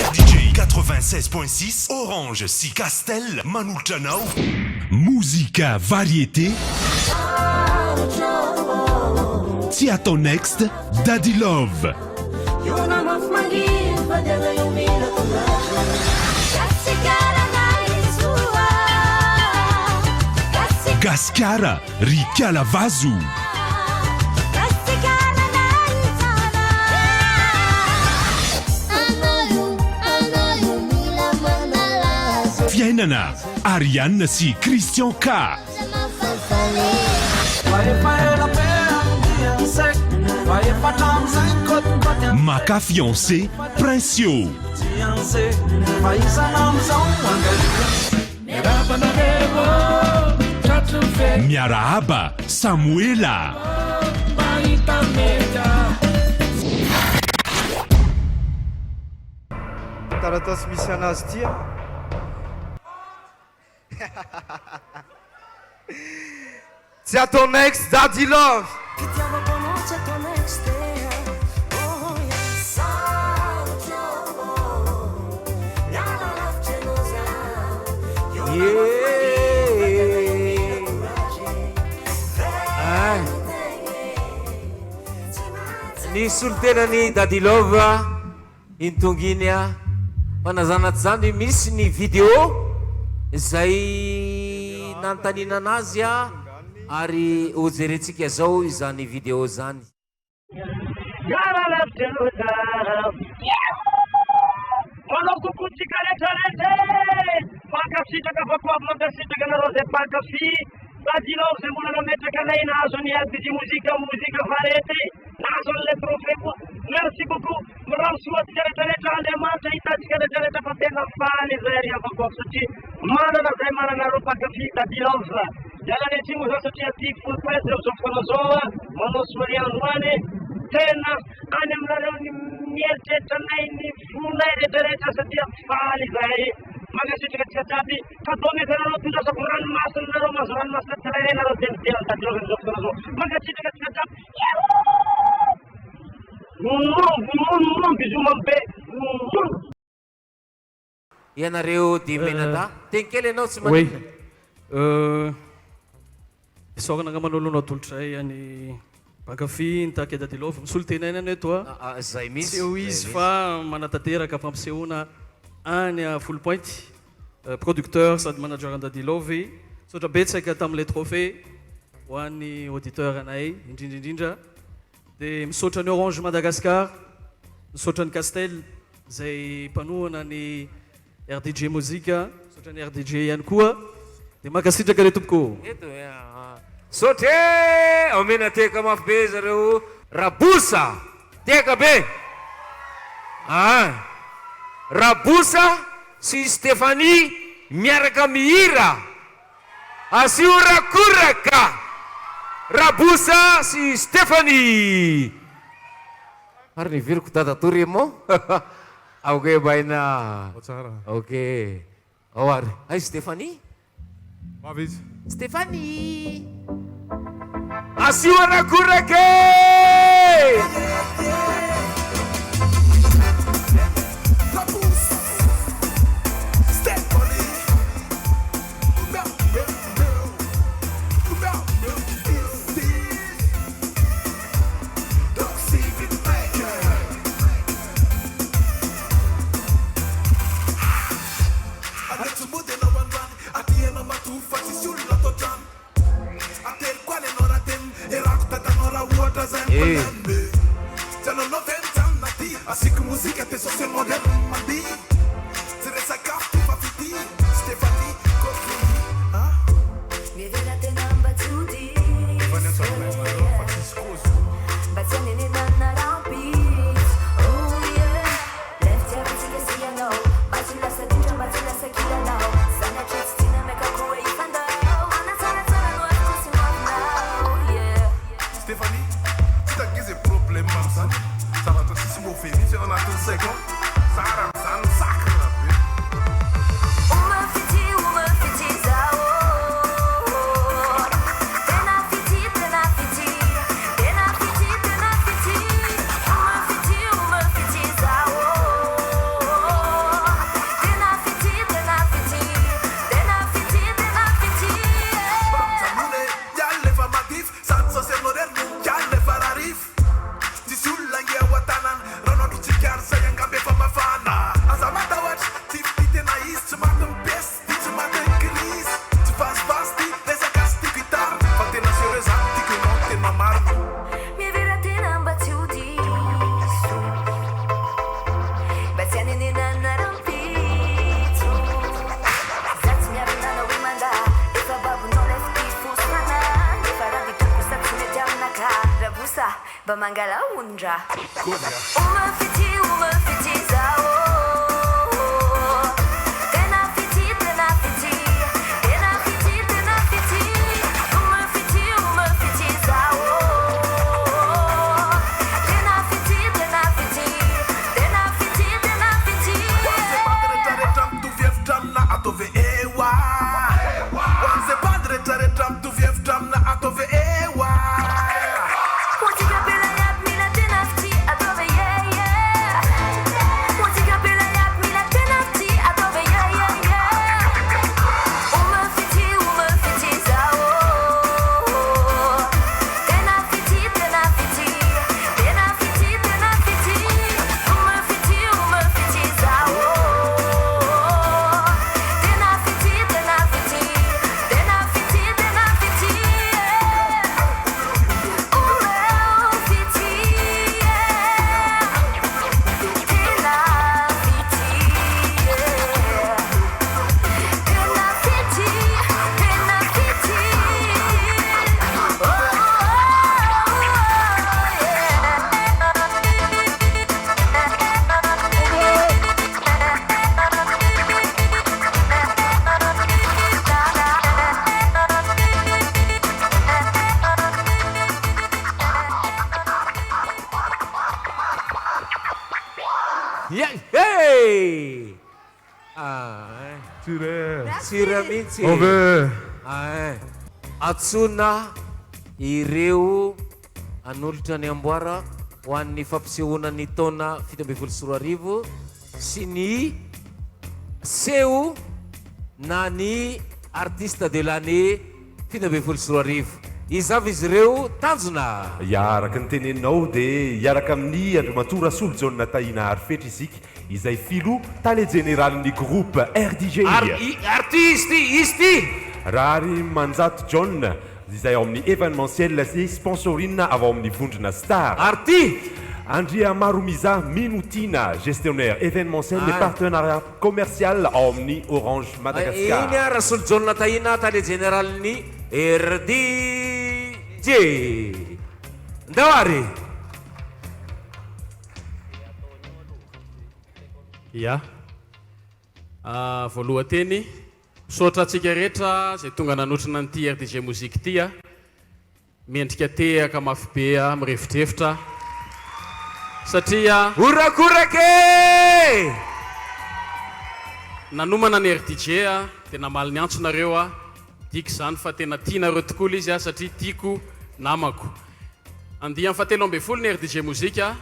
RDJ 96.6 Orange si Castel Manulchanao. Musica variété. Tia ton next Daddy Love. Gascara Ricala Vazu. Fiainana Ariane si Christian K. Maka fiancé Princio. Miarahaba Samuela. Taratasy misy anazy tia Tia ton ex Daddy Love. Ny solitenany Daddy Love intonginy fanazanaty zany misy ny vidéo zay nantanina anazy ary hojerentsika zao izany vidéo zany manao kokotsika rehetrarehetra pakafitaka vakoavy mampiasitraka anareo zay pakafy Badilov se mbola nametraka anay nahazo ny LDJ mozika varieté nahazo an'ilay trophée koa. Merci beaucoup. Miramsoa atsika rehetrarehetra Andriamanitra hitatsika rehetrarehetra fa tena faly izay ariavako ao satria manana izay manana reo mpakafy Dadilov. Ialany atsimo zao satria tiako folopety reo zao fotoana zao manao soirée androany tena any aminareo ny mieritreritra anay ny fonay rehetrarehetra satria faly izay. Magasitraka atsika jiaby fatao mety anareo tondrasako ranomasina nareo mahazo ranomasina tsirairay nareo delidely Dadilov am'izao fotoana zao. Magasitraka atsika jiaby ianareo Dimenada tenikely ianao tsy oui isaorana nga manolona tolotray any mpakafy nitaky Dadilov misolo tenainany etoa zay misy eo izy fa manatanteraka fampisehoana any full point producteur sady manager Dadilov sotra betsaka tamin'ilay trophée ho an'ny auditeur anay indrindraindrindra dia misaotra ny Orange Madagascar misaotra ny Castel zay mpanohana ny RDJ mozika misaotra ny RDJ ihany koa dia makasitraka re tompoko sotre omena teka mafy be zareo Rabosa teka be Rabosa sy Stéphanie miaraka mihira asiorakoraka Rabosa sy Stéphanie ary niviriko dadatory mo ok baina ok ao ary ay Stéphanie Stéphanie asiorakoraka Assim música tem só ser moderno, mandi. Se resa café para fiti, Stéphanie Coffee. Mi vede te namba tudi. Vanessa Lema, Francisco. Batsani ni nana rampi. Oh yeah. Left ya batika siya no. Batila sa dinja batila sa kila now. Sana chits tina meka koe ifanda. Ana sana sana no akusi now. Yeah. Stéphanie, tu t'as qu'est-ce problème mamsan? Ça va tout si mon fini sur un autre second. Ça ramsan sacre la vie. Uma fiti zao. Tena fiti. Uma fiti zao. Tena fiti. Bamtamune, yalle fa matif, sanso se moderno, yalle fa rarif. Tisulangia watanan, rono kichikar sayang gambe fa mafana. Azamata watch, tifite na east, matam best, matam kris. Tu faz basti, desa casti guitar, fate na sureza, tiku note mamar. Mi vira tina batiudi. Batiani ni nana rampito. Zats mi avina no wimanda, if a babu no left fusana. If a rabi tuku sats me jamnaka, Rabusa, bamangala undra. Uma fiti zao. Tena fiti. Uma fiti zao. Tena fiti. Tu viev dram na atove ewa. Wanze padre tare dram tu viev dram na atove ewa. Wanti kapela yap mina tenafti atove yeah. Hey! Tsira mihitsy. Ove. Atsona ireo anolotra ny amboara ho an'ny fampisehoana ny taona 2024 sy ny seho na ny artiste de l'année 2024. Izavy izy ireo tanjona. Araka ny teneninao dia iaraka amin'ny Andriamatora Solojona Tahina Arifetra isika izay filo tany généralin'ny groupe RDG. Artiste izy ty. Rary Manjato John izay ao amin'ny événementiel sy sponsorine avy ao amin'ny vondrona Star. Arty Andria Marumiza Minutina, gestionnaire événementiel et partenariat commercial ao amin'ny Orange Madagascar. Iny ara Solojona Tahina tany généralin'ny RDG. Ndawary. Ya. Voalohateny misaotra antsika rehetra zay tonga nanotrana an'ity RDG Musique ity a. Miendrika tehaka mafy be mirefitrefitra. Satria orakorake! Nanomana ny RDG tena maly ny antsonareo a. Diky zany fa tena tianareo tokoa izy satria tiako namako. Andiha fahatelo amby folo ny RDG Musique a.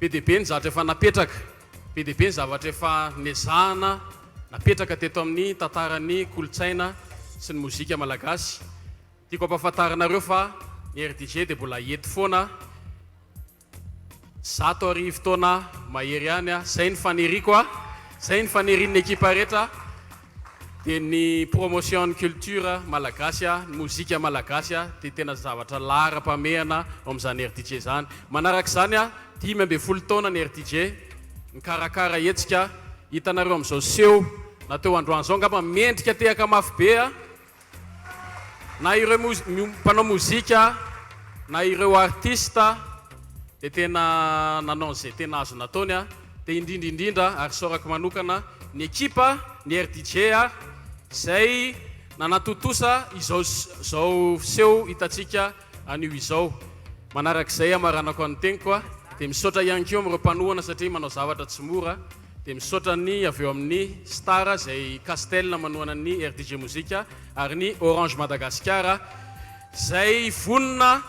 PDB ny zavatra efa napetraka. PDB ny zavatra efa nezahana napetraka teto amin'ny tantaran'ny kolotsaina sy ny mozika malagasy. Tiako ampahafantaranareo fa ny RDG dia mbola eto foana. 100 arivo taona mahery ihany a. Zay ny faniriko a. Zay ny fanerin'ny ekipa rehetra. Dia ny promotion ny culture malagasy a, ny mozika malagasy a, dia tena zavatra lara-pamehana ao amin'izany RDG zany. Manaraka izany a, 10 taona ny RDG, ny karakara hetsika, hitanareo amin'izao seho, na teo androany zao ngamba mendrika tehaka mafy be a, na ireo mpanao mozika, na ireo artista, dia tena nanao izay tena azo nataony a, dia indrindra ary saorako manokana ny ekipa ny RDG a, zay nanatotosa izao seho hitantsika anio izao. Manarak'izay amaranako ny tegniko a, dia misaotra ihany koa amin'ireo mpanohana satria manao zavatra tsy mora. Dia misaotra ny avy eo amin'ny Star zay Castel manohana ny RDG Musique ary ny Orange Madagascar zay vonona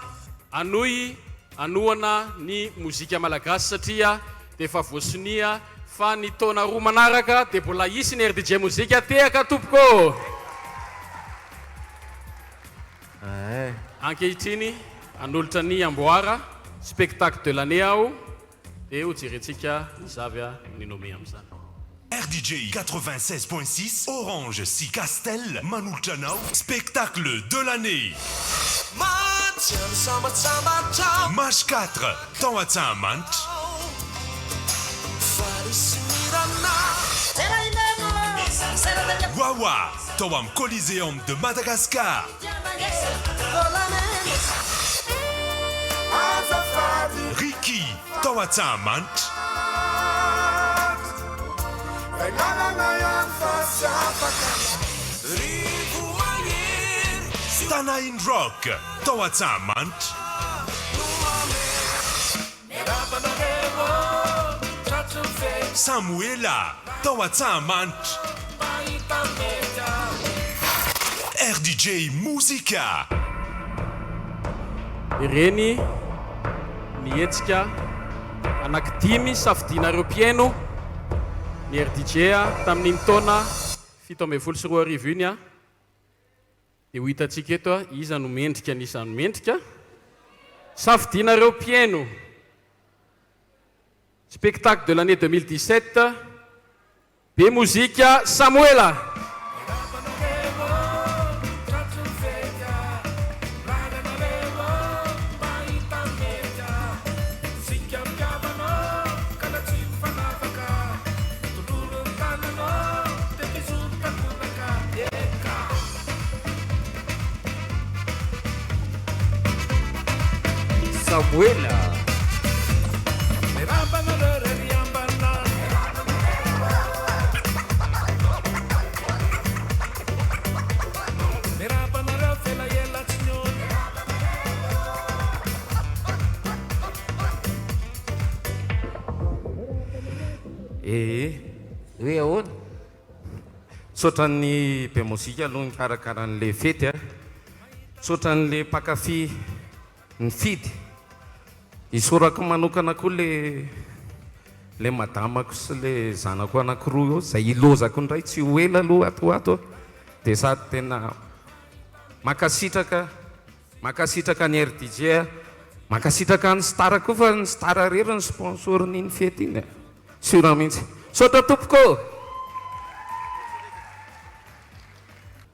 anohana ny mozika malagasy satria dia efa voasonia fa ny taona roa manaraka dia mbola hisy ny RDG Musique tehaka tompoko. Ankehitriny anolotra ny amboara spectacle de l'année ao dia ho jerentsika izavy ny nome amin'izany. RDJ 96.6 Orange si Castel Manultanao spectacle de l'année. Match 4 Tawatamant. Wawa Tawam Coliseum de Madagascar. Ricky Tawatamant. Tanain Rock Tawatamant. Samuela Tawatamant. RDJ Musica. Ireny mihetsika anankidimy safidinareo mpiaino ny RDG tamin'iny taona 7 iny a. Dia ho hitantsika eto a, iza no mendrika anisany mendrika. Safidinareo mpiaino. Spectacle de l'année 2017. Be Musica Samuela. Samuela. hoe ahoana saotran'ny be mozika aloha nikarakaran'le fety a saotran'le mpakafy ny fidy isorako manokana koa le madamako sy le zanako anankiroa eo zay ilozako ndray tsy ho ela aloha atoato dia sady tena makasitraka ny rdj makasitraka ny star koa fa ny star rery ny sponsor n'iny fety iny sura mihitsy saotra tompoko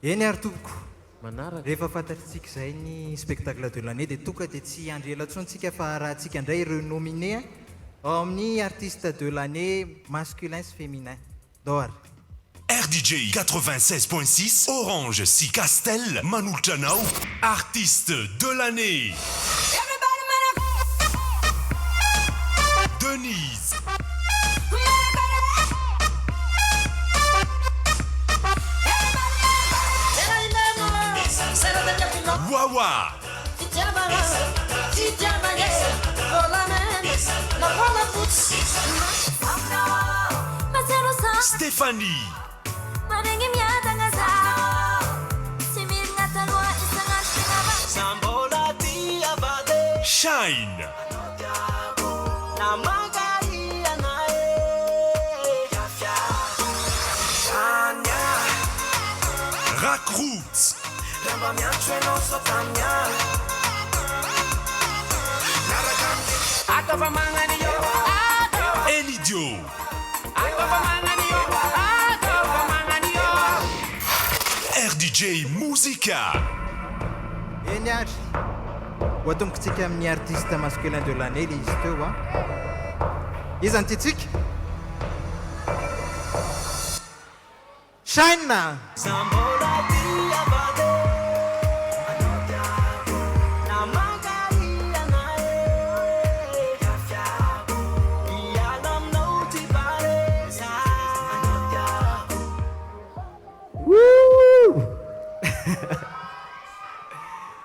eny ary tompoko rehefa fantatritsika zay ny spectacle de l'année dia tonga dia tsy andry ela tsontsika fa raha tsika indray ireo nominé ao amin'ny artiste de l'année masculin sy féminin doary RDJ 96.6 Orange si Castel Manulchanao artiste de l'année Denise Wawa Stéphanie Shine Rack Roots Elidio RDJ Musica eny ary hoatombokitsika amin'ny artiste masculin de l'année le izy teo a izany titsika Shine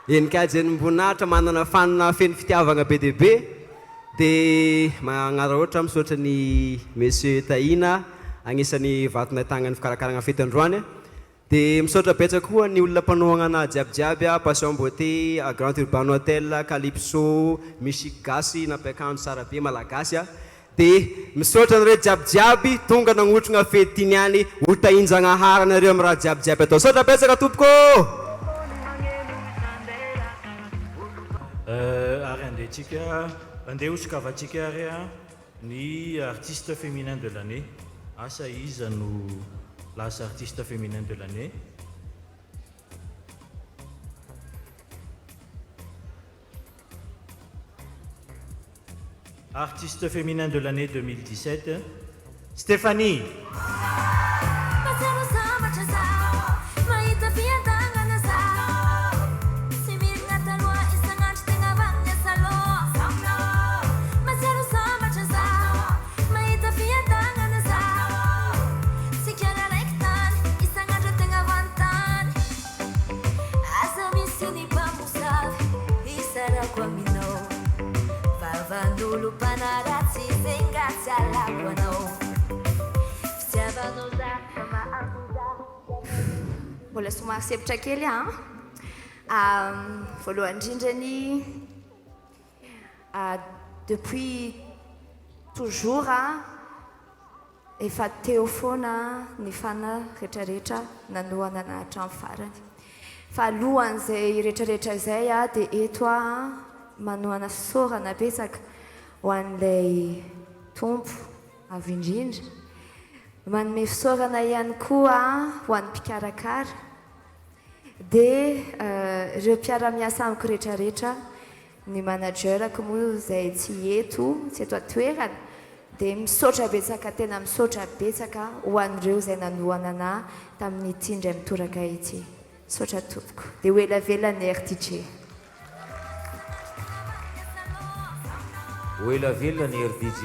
eny ka jeny mboninahitra manana fanina feny fitiavagna be dia be dia magnara ohatra misaotra ny monsieur Tahina agnisan'ny vatona tagnany fikarakaragna fety androany dia misaotra betsaka koa ny olona mpanohagna jiabijiaby a Passion Beauté a Grand Urban Hotel Calypso Michique Gasy napiakanjo tsara be malagasy a dia misaotra anareo jiabijiaby tonga nagnotrona fety niany ho tahinjagnahary anareo amin'ny raha jiabijiaby atao saotra betsaka tompoko ary andehantsika andeha hosokavatsika ary a ny artiste féminin de l'année asa iza no lasa artiste féminin de l'année artiste féminin de l'année 2017 Stéphanie mbola somary sevitra kely voalohany indrindrany depuis toujours efa teo foana ny fana rehetrarehetra nanohana na hatramy farany fa alohan'izay rehetrarehetra zay dia eto manohana sorana betsaka ho an'ilay tompo avy indrindra manome fisaorana ihany koa ho an'ny mpikarakara dia ireo mpiara-miasa amiko rehetrarehetra ny managerako moa zay tsy eto atoerana dia misaotra betsaka tena misaotra betsaka ho an'ireo zay nanohana ana tamin'ny tindray mitoraka ity misaotra tompoko dia ho elavelany RDJ ho elavelany RDJ